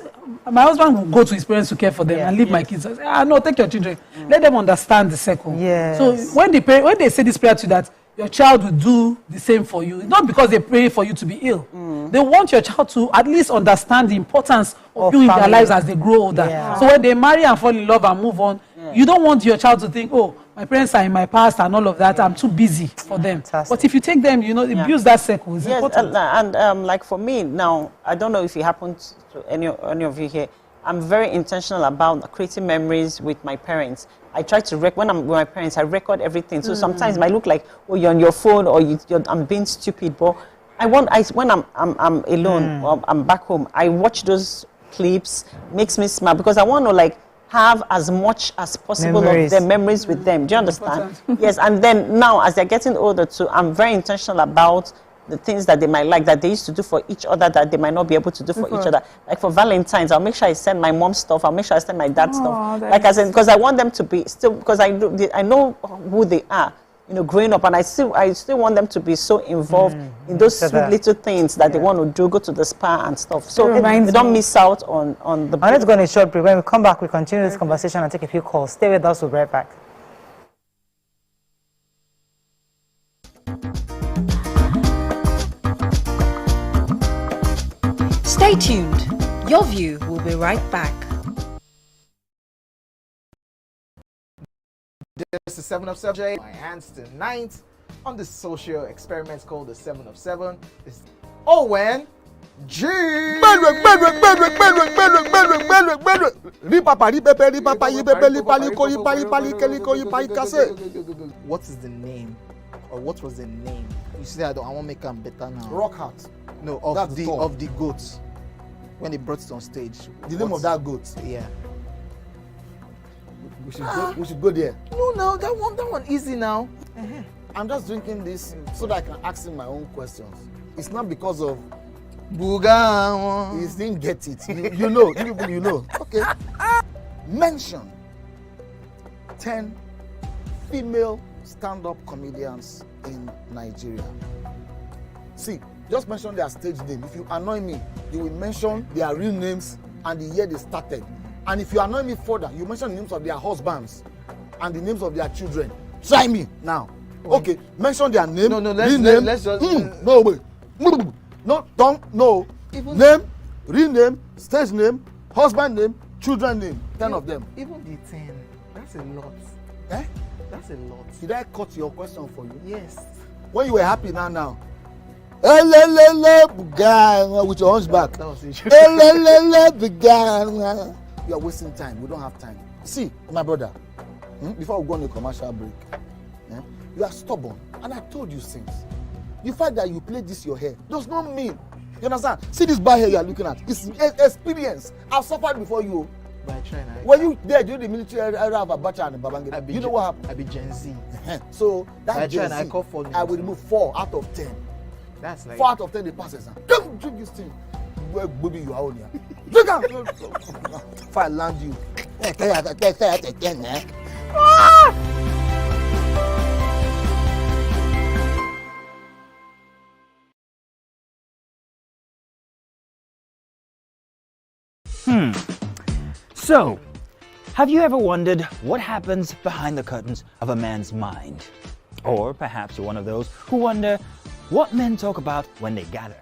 my husband would go to his parents to care for them and leave my kids. I say, no, take your children. Let them understand the circle. So when they say this prayer to that, your child will do the same for you. Not because they pray for you to be ill. They want your child to at least understand the importance of you in their lives as they grow older. So when they marry and fall in love and move on, you don't want your child to think, oh, my parents are in my past and all of that. I'm too busy for them. But if you take them, you know, it builds that circle. It's important. And like for me now, I don't know if it happens to any of you here. I'm very intentional about creating memories with my parents. I try to when I'm with my parents, I record everything. So sometimes it might look like, oh, you're on your phone or I'm being stupid. But when I'm alone or I'm back home, I watch those clips. Makes me smile because I want to have as much as possible of their memories with them. Do you understand? Yes. And then now, as they're getting older too, I'm very intentional about the things that they might like that they used to do for each other that they might not be able to do for each other. Like for Valentine's, I'll make sure I send my mom's stuff. I'll make sure I send my dad's stuff. Like I said, because I want them to be still, because I know who they are, you know, growing up, and I still want them to be so involved in those sweet little things that they want to do, go to the spa and stuff. So they don't miss out on the. I'm just going to short break. When we come back, we continue this conversation and take a few calls. Stay with us. We'll be right back. Stay tuned. Your View will be right back. This is 7 of 7. My hands tonight on this social experiment called the 7 of 7. It's Owen G. What is the name? Or what was the name? You see, I want to make them better now. Rock Heart. No, of the goats. When they brought it on stage. The name of that goat. Yeah. We should go there. No, that one easy now. I'm just drinking this so that I can ask him my own questions. It's not because of Buga. He didn't get it. You know. Okay. Mention 10 female stand-up comedians in Nigeria. See, just mention their stage name. If you annoy me, you will mention their real names and the year they started. And if you annoy me further, you mention the names of their husbands and the names of their children. Try me now. Okay, mention their name. No, let's just. No, wait. No, don't. No. Name, real name, stage name, husband name, children name. 10 of them. Even the 10. That's a lot. Eh? That's a lot. Did I cut your question for you? Yes. When you were happy now. Buga with your hunchback. That was it. Buga. You are wasting time. We don't have time. See, my brother, before we go on a commercial break, you are stubborn. And I told you since. The fact that you play this your hair does not mean, you understand? See this bad hair you are looking at. It's experience. I've suffered before you. But I try now. When you there during the military era of Abacha and Babangida, you know what happened? I be Gen Z. So that Gen Z, I will remove 4 out of 10. That's like 4 out of 10 they pass exam. Don't drink this thing. Where baby you are on here? Drink out. If I land you. So, have you ever wondered what happens behind the curtains of a man's mind? Or perhaps you're one of those who wonder what men talk about when they gather.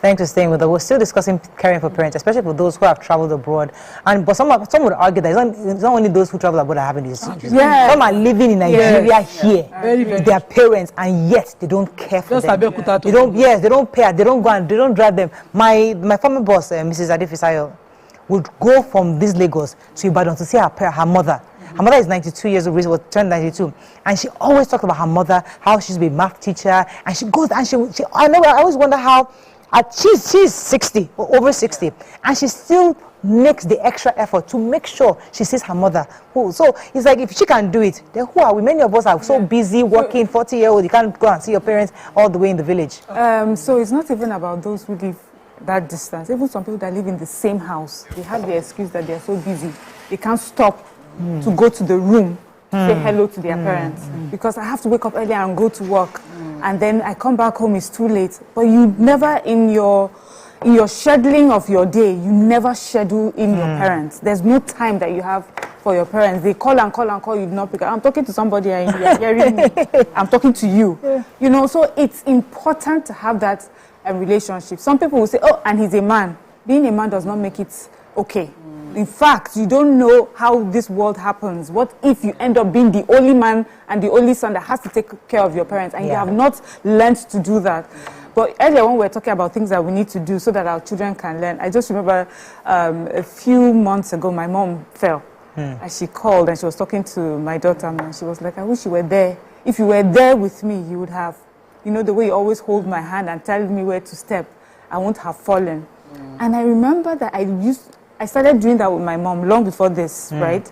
Thanks for staying with us. We're still discussing caring for parents, especially for those who have traveled abroad. But some would argue that it's not only those who travel abroad are having these issues. Yeah. Some are living in Nigeria here, Very, with their parents, and yet they don't care for them. They don't. Yes, they don't pay. They don't go and they don't drive them. My former boss, Mrs. Adefisayo, would go from this Lagos to Ibadan to see her mother. Her mother is 92 years old, was turned 92, and she always talked about her mother, how she's been a math teacher, and she goes and I always wonder how. She's 60 or over 60, and she still makes the extra effort to make sure she sees her mother. So it's like, if she can do it, then who are we? Many of us are so busy working, 40-year-old, you can't go and see your parents all the way in the village. So it's not even about those who live that distance. Even some people that live in the same house, they have the excuse that they're so busy, they can't stop to go to the room, say hello to their parents, because I have to wake up earlier and go to work. And then I come back home, it's too late. But you never, in your scheduling of your day, you never schedule in your parents. There's no time that you have for your parents. They call and call and call, you do not pick up. I'm talking to somebody and you're hearing me. I'm talking to you. You know, so it's important to have that relationship. Some people will say, oh, and he's a man. Being a man does not make it okay. In fact, you don't know how this world happens. What if you end up being the only man and the only son that has to take care of your parents, and you have not learned to do that? But earlier when we were talking about things that we need to do so that our children can learn, I just remember a few months ago, my mom fell. And she called and she was talking to my daughter, and she was like, I wish you were there. If you were there with me, you would have, you know, the way you always hold my hand and tell me where to step, I won't have fallen. And I remember that I started doing that with my mom long before this, right?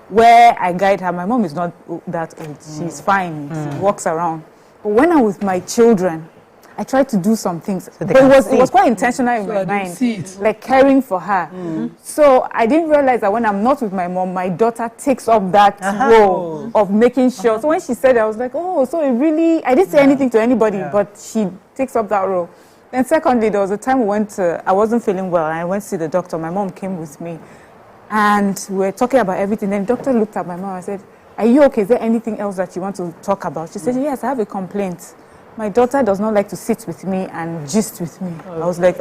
Where I guide her. My mom is not that old. She's fine. She walks around. But when I'm with my children, I try to do some things. So but it was quite intentional in my mind, like caring for her. So I didn't realize that when I'm not with my mom, my daughter takes up that role of making sure. So when she said it, I was like, oh, so it really, I didn't say anything to anybody, but she takes up that role. Then secondly, there was a time I wasn't feeling well, and I went to see the doctor. My mom came with me, and we were talking about everything. Then the doctor looked at my mom and said, are you okay? Is there anything else that you want to talk about? She said, yes, I have a complaint. my daughter does not like to sit with me and gist with me. I was like,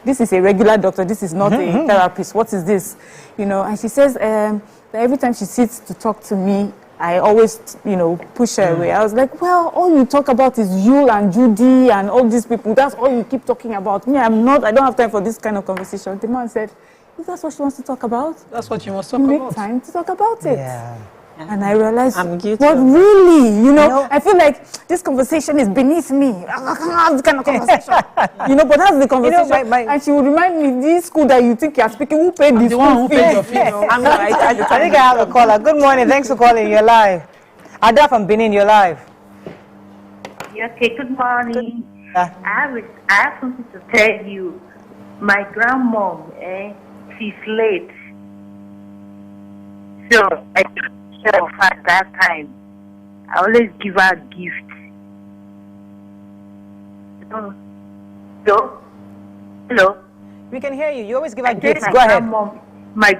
this is a regular doctor. This is not a therapist. What is this? You know, and she says that every time she sits to talk to me, I always, you know, push her away. I was like, well, all you talk about is you and Judy and all these people. That's all you keep talking about. Me, I don't have time for this kind of conversation. The man said, if that's what she wants to talk about, that's what you must talk about. Make time to talk about it. Yeah. And I realized, I'm guilty. But really, you know, I feel like this conversation is beneath me. I can't have this kind of conversation. You know, but that's the conversation. You know, and she would remind me, this school that you think you're speaking, who paid this? The one who paid your fee. I think I have a caller. Good morning. Thanks for calling. You're live. Ada from Benin, you're live. Okay, good morning. I have something to tell you. My grandmom, she's late. So I took care of her at that time. I always give her gifts. Hello? We can hear you. You always give her gifts. Go ahead. My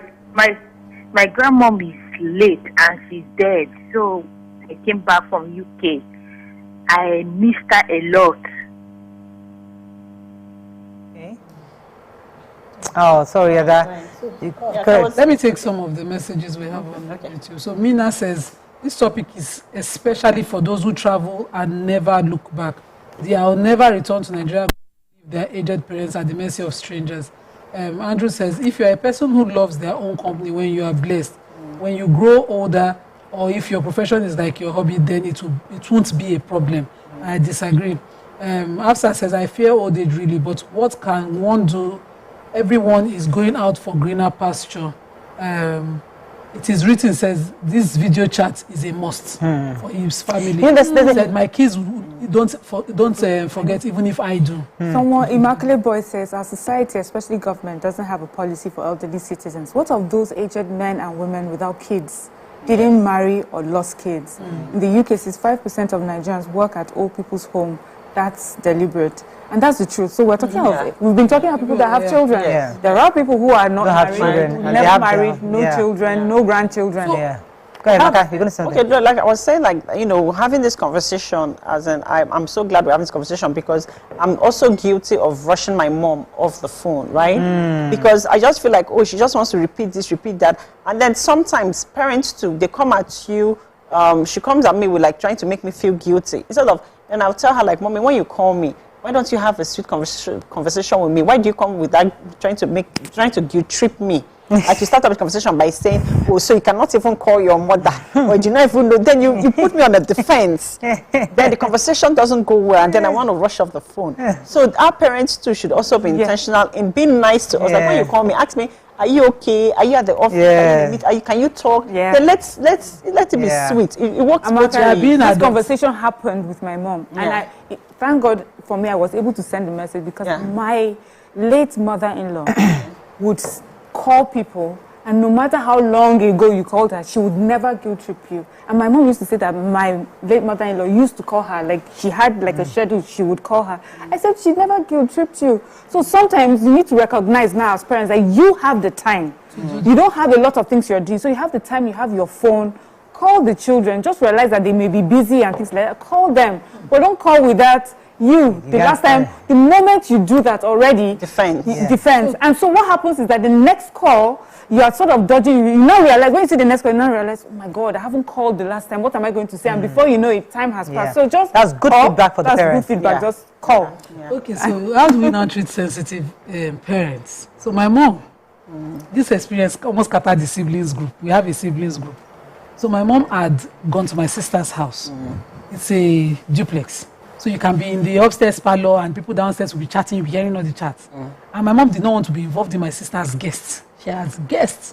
grandmom is late and she's dead. So I came back from UK. I missed her a lot. Okay. Oh, sorry, Ada. Let me take some of the messages we have on YouTube. So Mina says, this topic is especially for those who travel and never look back. They will never return to Nigeria if their aged parents are at the mercy of strangers. Andrew says, if you're a person who loves their own company when you are blessed, when you grow older, or if your profession is like your hobby, then it won't be a problem. I disagree. Afsa says, I fear old age really, but what can one do? Everyone is going out for greener pasture. It is written, says, this video chat is a must for his family. He said, my kids don't forget even if I do. Someone, Immaculate Boy says, our society, especially government, doesn't have a policy for elderly citizens. What of those aged men and women without kids? Didn't marry or lost kids. In the UK, 65% of Nigerians work at old people's home. That's deliberate. And that's the truth. So we're talking we've been talking about people that have children. Yeah. There are people who are not married, never married, no children, no grandchildren. So, go ahead, Maka, you're going to say okay, like I was saying, like, you know, having this conversation, I'm so glad we're having this conversation because I'm also guilty of rushing my mom off the phone, right? Because I just feel like, oh, she just wants to repeat this, repeat that. And then sometimes parents too, they come at you, she comes at me with like trying to make me feel guilty. Instead of, and I'll tell her like, Mommy, when you call me, why don't you have a sweet conversation with me? Why do you come with that, trying to guilt trip me? Like you start up a conversation by saying, oh, so you cannot even call your mother, or you not even know, then you put me on the defense. Then the conversation doesn't go well, and then I want to rush off the phone. So our parents too should also be intentional in being nice to us. Like when you call me, ask me, are you okay? Are you at the office? Can you talk? Then let it be sweet. It works both ways. This conversation happened with my mom, and thank God for me, I was able to send a message because my late mother-in-law would call people, and no matter how long ago you called her, she would never guilt trip you. And my mom used to say that my late mother-in-law used to call her, like she had like a schedule, she would call her. I said she never guilt tripped you. So sometimes you need to recognize now as parents that you have the time. You don't have a lot of things you're doing, so you have the time, you have your phone. Call the children, just realize that they may be busy and things like that. Call them, but don't call with that. The last time, the moment you do that already, defense. And so what happens is that the next call, you are sort of dodging. You now realize, when you see the next call, you now realize, oh my God, I haven't called the last time. What am I going to say? And before you know it, time has passed. So just that's good feedback for the parents. That's good feedback. Just call. Okay, so how do we now treat sensitive parents? So my mom, this experience almost scattered the siblings group. We have a siblings group. So my mom had gone to my sister's house. It's a duplex. So you can be in the upstairs parlor and people downstairs will be chatting, you'll be hearing all the chats. And my mom did not want to be involved in my sister's guests. She has guests.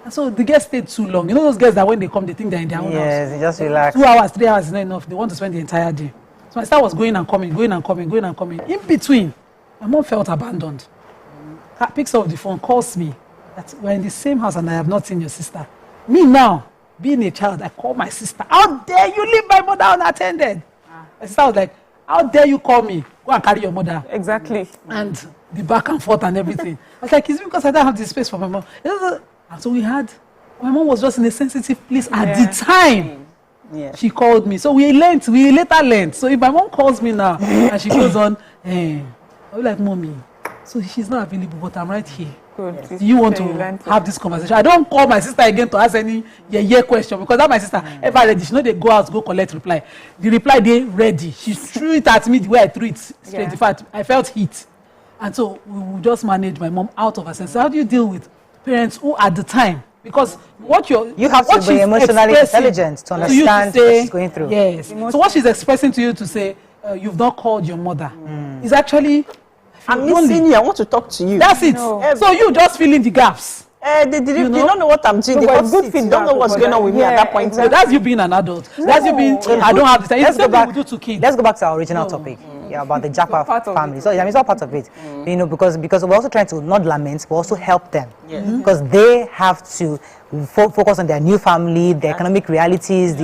And so the guests stayed too long. You know those guests that when they come, they think they're in their own house. Yes, they just relax. 2 hours, 3 hours is not enough. They want to spend the entire day. So my sister was going and coming, going and coming, going and coming. In between, my mom felt abandoned. Her picks up the phone, calls me. That we're in the same house and I have not seen your sister. Me now, being a child, I call my sister. How dare you leave my mother unattended? My sister was like, how dare you call me? Go and carry your mother. Exactly. And the back and forth and everything. I was like, it's because I don't have the space for my mom. And so my mom was just in a sensitive place at the time. She called me. So we later learned. So if my mom calls me now and she goes on, I'll be like, Mommy, so she's not available, but I'm right here. Good. Do you want to have this conversation? I don't call my sister again to ask any question because that my sister ever ready. She know they go out, go collect reply. The reply they ready. She threw it at me the way I threw it straight. In fact, I felt heat. And so we will just manage my mom out of her sense. So how do you deal with parents who at the time, because you have to be emotionally intelligent to understand what she's going through. Yes. So what she's expressing to you to say, you've not called your mother, is actually, I'm missing you. I want to talk to you. That's it. No. So you just fill in the gaps. They don't know what I'm doing. They don't know what's going on with me at that point. So that's you being an adult. That's you being, I don't have the time. Let's go back to our original topic. Yeah, about the JAPA family. So it's all part of it. You know, because we're also trying to not lament, but also help them. Because they have to focus on their new family, their economic realities,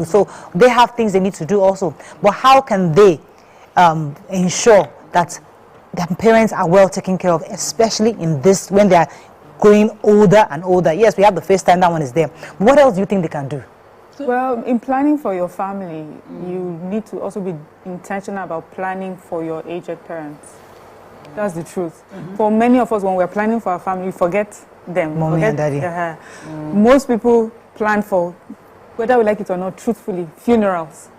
so they have things they need to do also. But how can they ensure that their parents are well taken care of, especially in this when they are growing older and older? Yes, we have the FaceTime, that one is there. What else do you think they can do? Well, in planning for your family, you need to also be intentional about planning for your aged parents. That's the truth. For many of us, when we're planning for our family, we forget them. Mommy and daddy. Most people plan for, whether we like it or not, truthfully, funerals.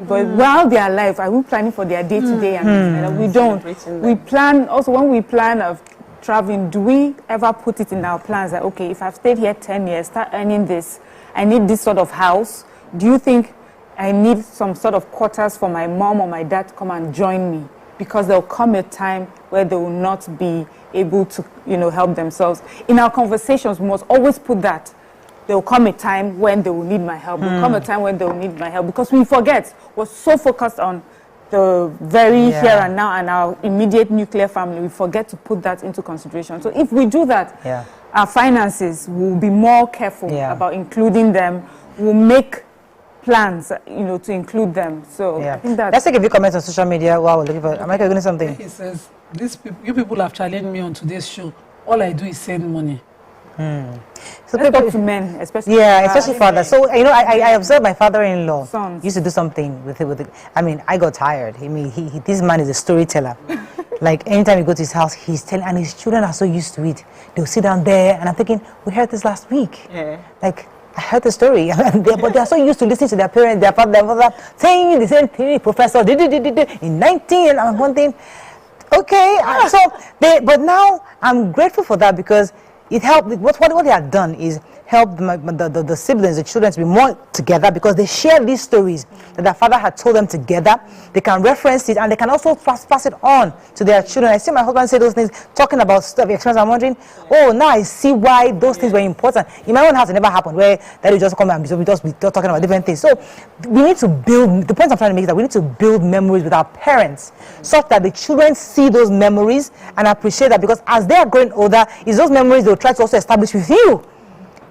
But while they are alive, are we planning for their day-to-day? And we don't. We plan, also when we plan of traveling, do we ever put it in our plans that, okay, if I've stayed here 10 years, start earning this, I need this sort of house. Do you think I need some sort of quarters for my mom or my dad to come and join me? Because there'll come a time where they will not be able to, help themselves. In our conversations, we must always put that. There will come a time when they will need my help. There will come a time when they will need my help. Because we forget, we're so focused on the very here and now and our immediate nuclear family. We forget to put that into consideration. So if we do that, our finances will be more careful about including them. We'll make plans, to include them. So I think that. Let's take a few comments on social media while we're looking for. Am I doing something? He says, you people have challenged me on today's show. All I do is send money. So people to men, especially. Yeah, especially fathers. So I observed my father-in-law used to do something with it. I mean, I got tired. I mean, this man is a storyteller. Like anytime you go to his house, he's telling, and his children are so used to it. They'll sit down there, and I'm thinking, we heard this last week. Like I heard the story, but they're so used to listening to their parents, their father, saying the same thing. Professor did in 19, and I'm wondering, okay. But now I'm grateful for that because it helped. What they have done is help the siblings, the children to be more together because they share these stories that their father had told them together. They can reference it and they can also pass it on to their children. I see my husband say those things, talking about stuff, experience. I'm wondering, now I see why those things were important. In my own house, it never happened where daddy just come and we just be talking about different things. So we need to build, the point I'm trying to make is that we need to build memories with our parents such that the children see those memories and appreciate that because as they are growing older, it's those memories they'll try to also establish with you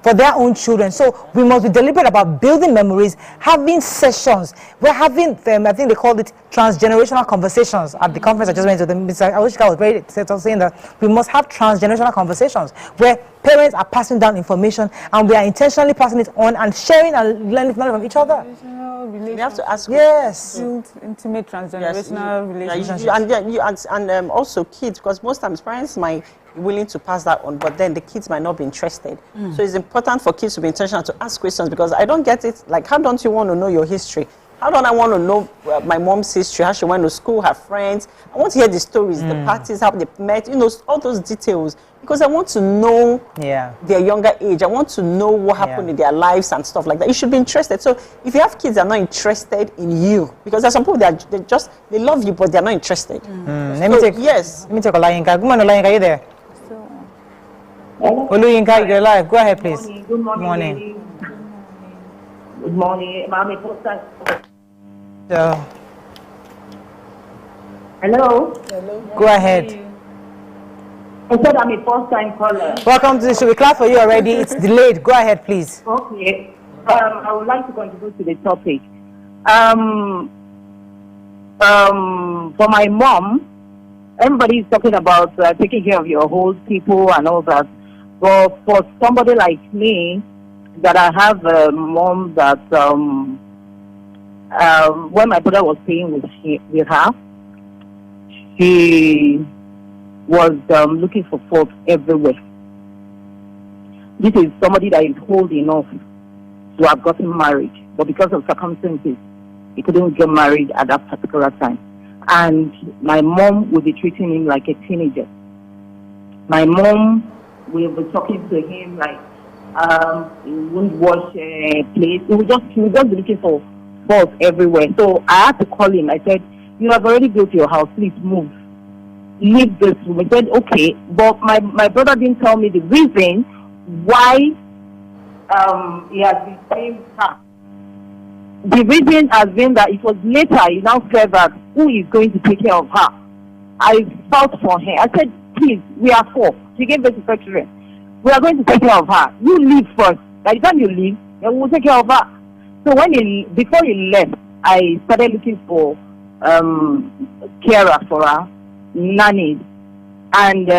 for their own children. So we must be deliberate about building memories, having sessions. We're having, I think they called it transgenerational conversations at the conference I just went to. I wish I was very saying that we must have transgenerational conversations where parents are passing down information and we are intentionally passing it on and sharing and learning from each other. You have to ask. Yes. Build intimate transgenerational relationships. And also kids, because most times parents might be willing to pass that on, but then the kids might not be interested. So it's important for kids to be intentional to ask questions because I don't get it. Like, how don't you want to know your history? How don't I want to know my mom's history, how she went to school, her friends? I want to hear the stories, the parties, how they met, all those details. Because I want to know their younger age. I want to know what happened in their lives and stuff like that. You should be interested. So if you have kids that are not interested in you, because there's some people that they love you, but they're not interested. Let me take Olayinka. Good morning, Olayinka. Are you there? Olayinka, you're live. Go ahead, please. Good morning. Good morning. Hello. Go ahead. I said I'm a first-time caller. Welcome to the show. We clap for you already. It's delayed. Go ahead, please. Okay. I would like to contribute to the topic. For my mom, everybody is talking about taking care of your old people and all that. But for somebody like me, that I have a mom that when my brother was staying with her, she was looking for fault everywhere. This is somebody that is old enough to have gotten married, but because of circumstances, he couldn't get married at that particular time. And my mom would be treating him like a teenager. My mom will be talking to him like he won't wash plates. He would just be looking for fault everywhere. So I had to call him. I said, "You have already built your house. Please move. Leave this room." He said, "Okay." But my brother didn't tell me the reason why he has been paying her. The reason has been that it was later he now said that who is going to take care of her. I fought for her. I said, "Please, we are four." She gave birth to 4 children. "We are going to take care of her. You leave first. By the time you leave, then we'll take care of her." So before he left, I started looking for carer for her, nannies, and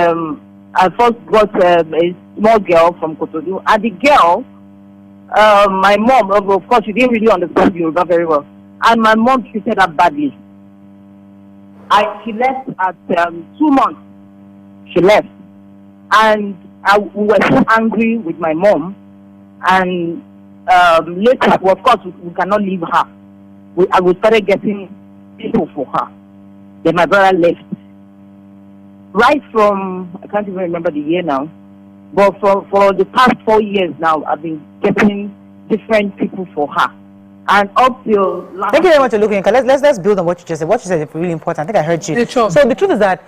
I first got a small girl from Cotonou. And the girl, my mom, of course, she didn't really understand Yoruba very well, and my mom treated her badly. She left at 2 months. She left, and we were so angry with my mom. And later, well, of course, we cannot leave her. We started getting people for her. Then my brother left. Right from, I can't even remember the year now, but for the past 4 years now, I've been getting different people for her. And up till last... Thank you very much for looking. Let's build on what you just said. What you said is really important. I think I heard you. So the truth is that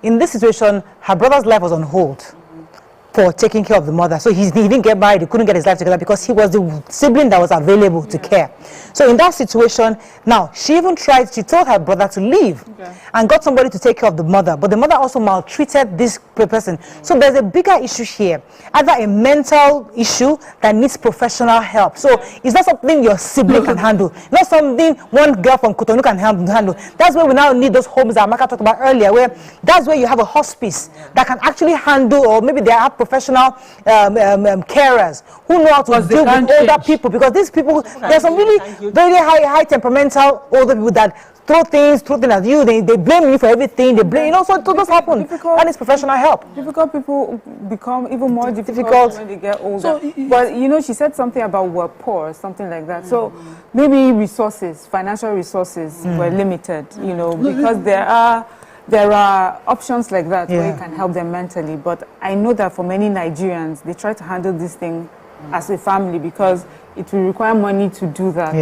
in this situation, her brother's life was on hold for taking care of the mother. So he didn't get married, he couldn't get his life together because he was the sibling that was available to care. So in that situation, now, she told her brother to leave and got somebody to take care of the mother. But the mother also maltreated this person. So there's a bigger issue here, either a mental issue that needs professional help. So it's not something your sibling can handle, not something one girl from Cotonou can handle. That's where we now need those homes that Amaka talked about earlier, where that's where you have a hospice that can actually handle, or maybe they have professional carers who know how to deal with older people, because these people, there's some really very high temperamental older people that throw things at you. They blame you for everything. They blame, so it does happen. And it's professional help. Difficult people become even more difficult when they get older. But she said something about we're poor, something like that. So maybe financial resources were limited, because there are options like that where you can help them mentally. But I know that for many Nigerians, they try to handle this thing as a family because it will require money to do that.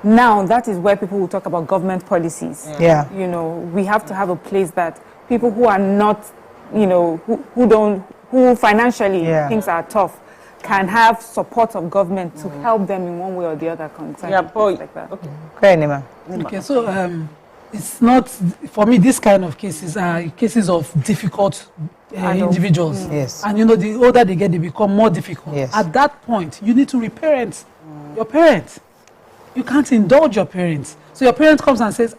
Now, that is where people will talk about government policies. We have to have a place that people who are not, who financially things are tough, can have support of government to help them in one way or the other. Like that. Okay, so it's not, for me, this kind of cases are cases of difficult individuals. And the older they get, they become more difficult. At that point, you need to reparent your parents. You can't indulge your parents. So your parent comes and says,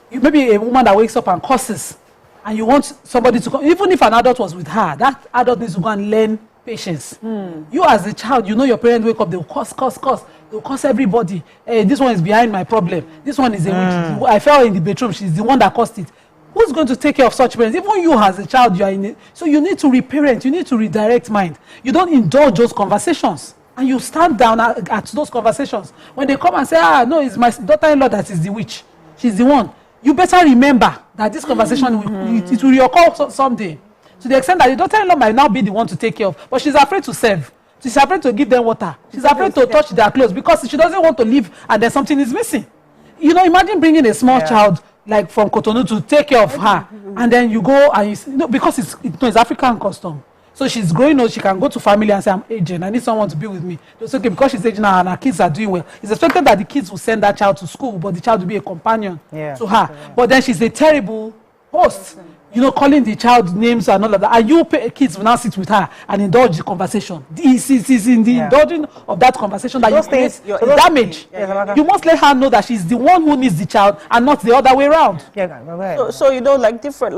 you may be a woman that wakes up and curses, and you want somebody to come, even if an adult was with her, that adult needs to go and learn patience. You as a child, your parents wake up, they'll curse. They'll curse everybody. Hey, this one is behind my problem. This one is a witch. I fell in the bedroom. She's the one that caused it. Who's going to take care of such parents? Even you as a child, you are in it. So you need to reparent. You need to redirect mind. You don't indulge those conversations. And you stand down at those conversations. When they come and say, no, it's my daughter-in-law that is the witch. She's the one. You better remember that this conversation, it will reoccur someday. To the extent that the daughter-in-law might now be the one to take care of. But she's afraid to serve. She's afraid to give them water. She's afraid to touch their clothes because she doesn't want to leave and then something is missing. Imagine bringing a small child like from Cotonou to take care of her. And then you go and because it's African custom. So she's growing up, she can go to family and say, I'm aging, I need someone to be with me. It's okay, because she's aging now and her kids are doing well. It's expected that the kids will send that child to school, but the child will be a companion to her. But then she's a terrible host, calling the child names and all of that. And kids will now sit with her and indulge the conversation. It's in the indulging of that conversation that you create damage. You must let her know that she's the one who needs the child and not the other way around. So different,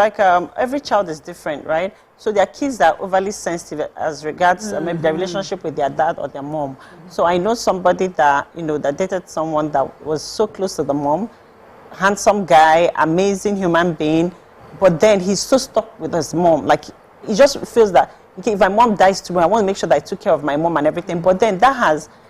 every child is different, right? So there are kids that are overly sensitive as regards maybe their relationship with their dad or their mom. So I know somebody that, you know, that dated someone that was so close to the mom, handsome guy, amazing human being, but then he's so stuck with his mom. Like, he just feels that, okay, if my mom dies tomorrow, I want to make sure that I took care of my mom and everything. But then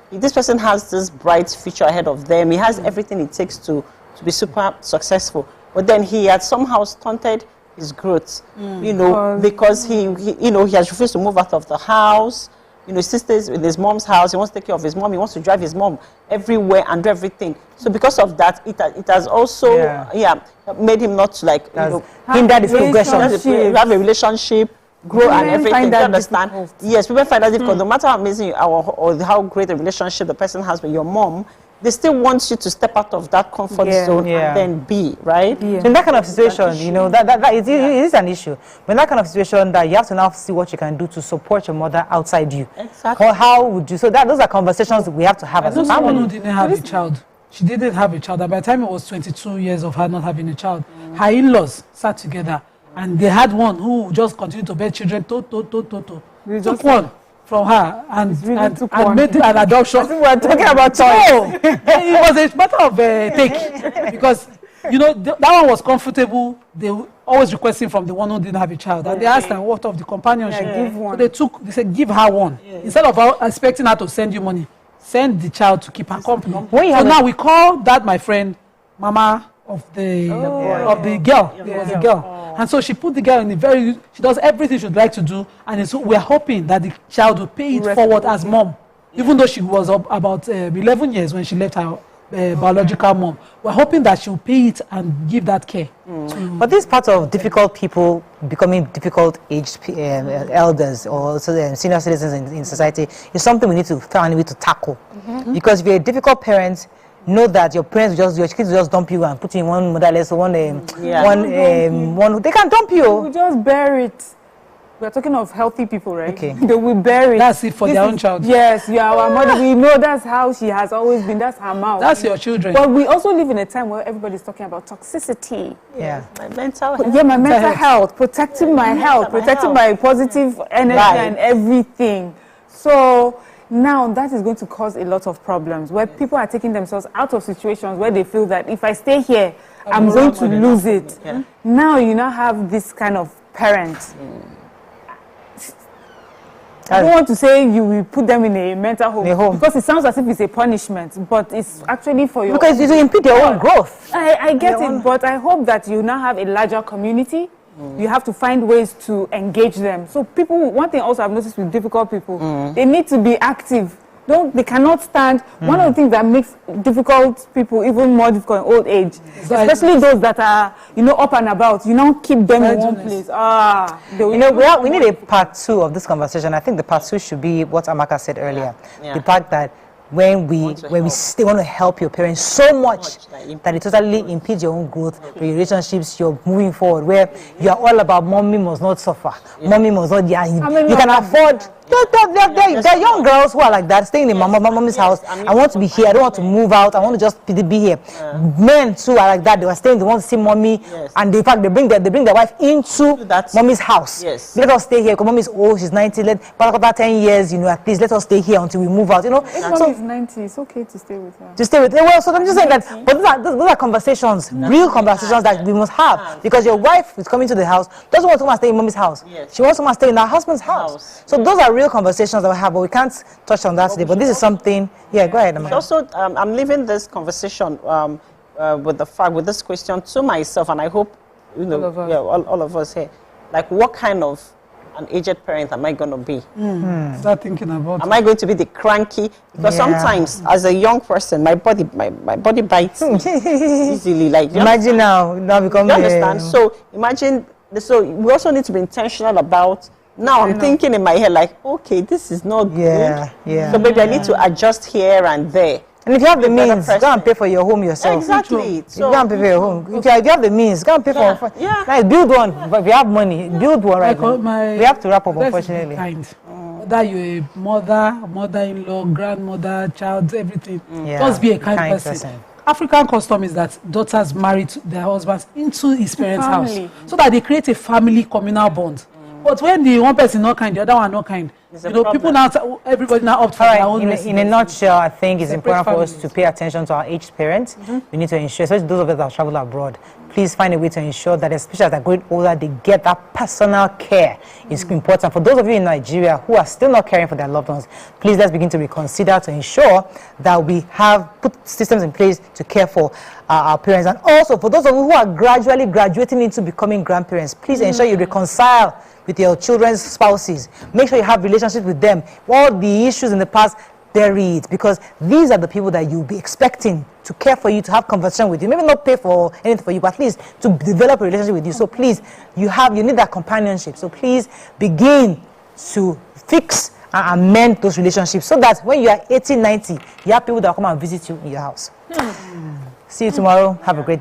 this person has this bright future ahead of them. He has everything it takes to be super successful. But then he had somehow stunted his growth, you know, because he has refused to move out of the house. You know, he stays in his mom's house. He wants to take care of his mom. He wants to drive his mom everywhere and do everything. So because of that, it has also made him not to, like, you know, hinder his progression. Have a relationship, grow and everything. You understand? Difficult. Yes, people find that difficult. No matter how amazing or how great a relationship the person has with your mom, they still want you to step out of that comfort zone and then be, right? So in that kind of situation, you know, it is an issue. But in that kind of situation, that you have to now see what you can do to support your mother outside you. Exactly. Or how would you? So those are conversations we have to have as a family. Someone who didn't have a child. She didn't have a child. And by the time it was 22 years of her not having a child, her in-laws sat together and they had one who just continued to bear children. Took one from her and made an adoption. We're talking about choice. It was a matter of take, because you know that one was comfortable. They always requesting from the one who didn't have a child, and they asked her what of the companionship. Give one. So they said give her one instead of expecting her to send you money. Send the child to keep her company. So now we call that, my friend, mama of the girl. It was a girl. And so she put the girl in she does everything she'd like to do, and so we're hoping that the child will pay it forward as mom, even though she was about 11 years when she left her biological mom. We're hoping that she'll pay it and give that care. But this part of difficult people becoming difficult aged elders or senior citizens in society is something we need to find a way to tackle. Because if you're a difficult parent, know that your parents your kids will just dump you and put you in one motherless or one they can dump you. We just bear it. We're talking of healthy people, right? Okay. They will bear it. That's it for their own child. Yes, you are our mother. We know that's how she has always been. That's her mouth. That's your children. But we also live in a time where everybody's talking about toxicity. Yeah. My mental health. Yeah, my mental health. Protecting my health. Protecting my positive energy and everything. So now that is going to cause a lot of problems where people are taking themselves out of situations where they feel that if I stay here, I'm going to lose it. Now you now have this kind of parent. I don't want to say you will put them in a mental home because it sounds as if it's a punishment, but it's actually for your because it will impede your own growth. I get it, but I hope that you now have a larger community. You have to find ways to engage them. So people, one thing also I've noticed with difficult people, they need to be active. They cannot stand. One of the things that makes difficult people even more difficult in old age, especially those that are, you know, up and about, you know, keep them in one place. You know, we need a part 2 of this conversation. I think the part 2 should be what Amaka said earlier. The fact that when we want to help your parents so much that it totally impedes your own growth, your relationships, you're moving forward, where you are all about mommy must not suffer, mommy must not, you can afford. There are young girls who are like that, staying in mommy's house. I want to be here. I don't want to move out. I want to just be here. Men too are like that. They were staying. They want to see mommy, and in fact, they bring their wife into mommy's house. Let us stay here because mommy's old. She's 90. About 10 years, you know, at least let us stay here until we move out. You know, if mommy is 90, it's okay to stay with her. To stay with her. Well, so I'm just saying that. But those are conversations, real conversations that we must have, because your wife is coming to the house doesn't want to come and stay in mommy's house. She wants to come and stay in her husband's house. So those are real conversations that we have, but we can't touch on that today. But this is something. Yeah, go ahead. Also, I'm leaving this conversation with this question to myself, and I hope all of us here. Like, what kind of an aged parent am I going to be? Start thinking about. Am I going to be the cranky? Because sometimes, as a young person, my body bites me easily. Like, imagine now become. You understand? So imagine. So we also need to be intentional about. Now I'm thinking in my head like, okay, this is not good. So maybe I need to adjust here and there. And if you have the means, go and pay for your home yourself. Exactly. So you go and pay for your home. If you have the means, go and pay for it. Like, build one. But if you have money, build one right now. We have to wrap up, unfortunately. Whether you're a mother-in-law, grandmother, child, everything. Just be a kind person. African custom is that daughters marry their husbands into his parents' house, so that they create a family communal bond. But when the one person not kind, the other one not kind, people now, everybody now opt for their own. In a nutshell, I think it's important for us to pay attention to our aged parents. We need to ensure, especially those of us that travel abroad, please find a way to ensure that, especially as they're growing older, they get that personal care. It's important. For those of you in Nigeria who are still not caring for their loved ones, please let's begin to reconsider to ensure that we have put systems in place to care for our parents. And also, for those of you who are gradually graduating into becoming grandparents, please ensure you reconcile with your children's spouses. Make sure you have relationships with them. All the issues in the past, bury it, because these are the people that you'll be expecting to care for you, to have conversation with you. Maybe not pay for anything for you, but at least to develop a relationship with you. So please, you need that companionship. So please begin to fix and amend those relationships so that when you are 80, 90, you have people that will come and visit you in your house. See you tomorrow. Have a great day.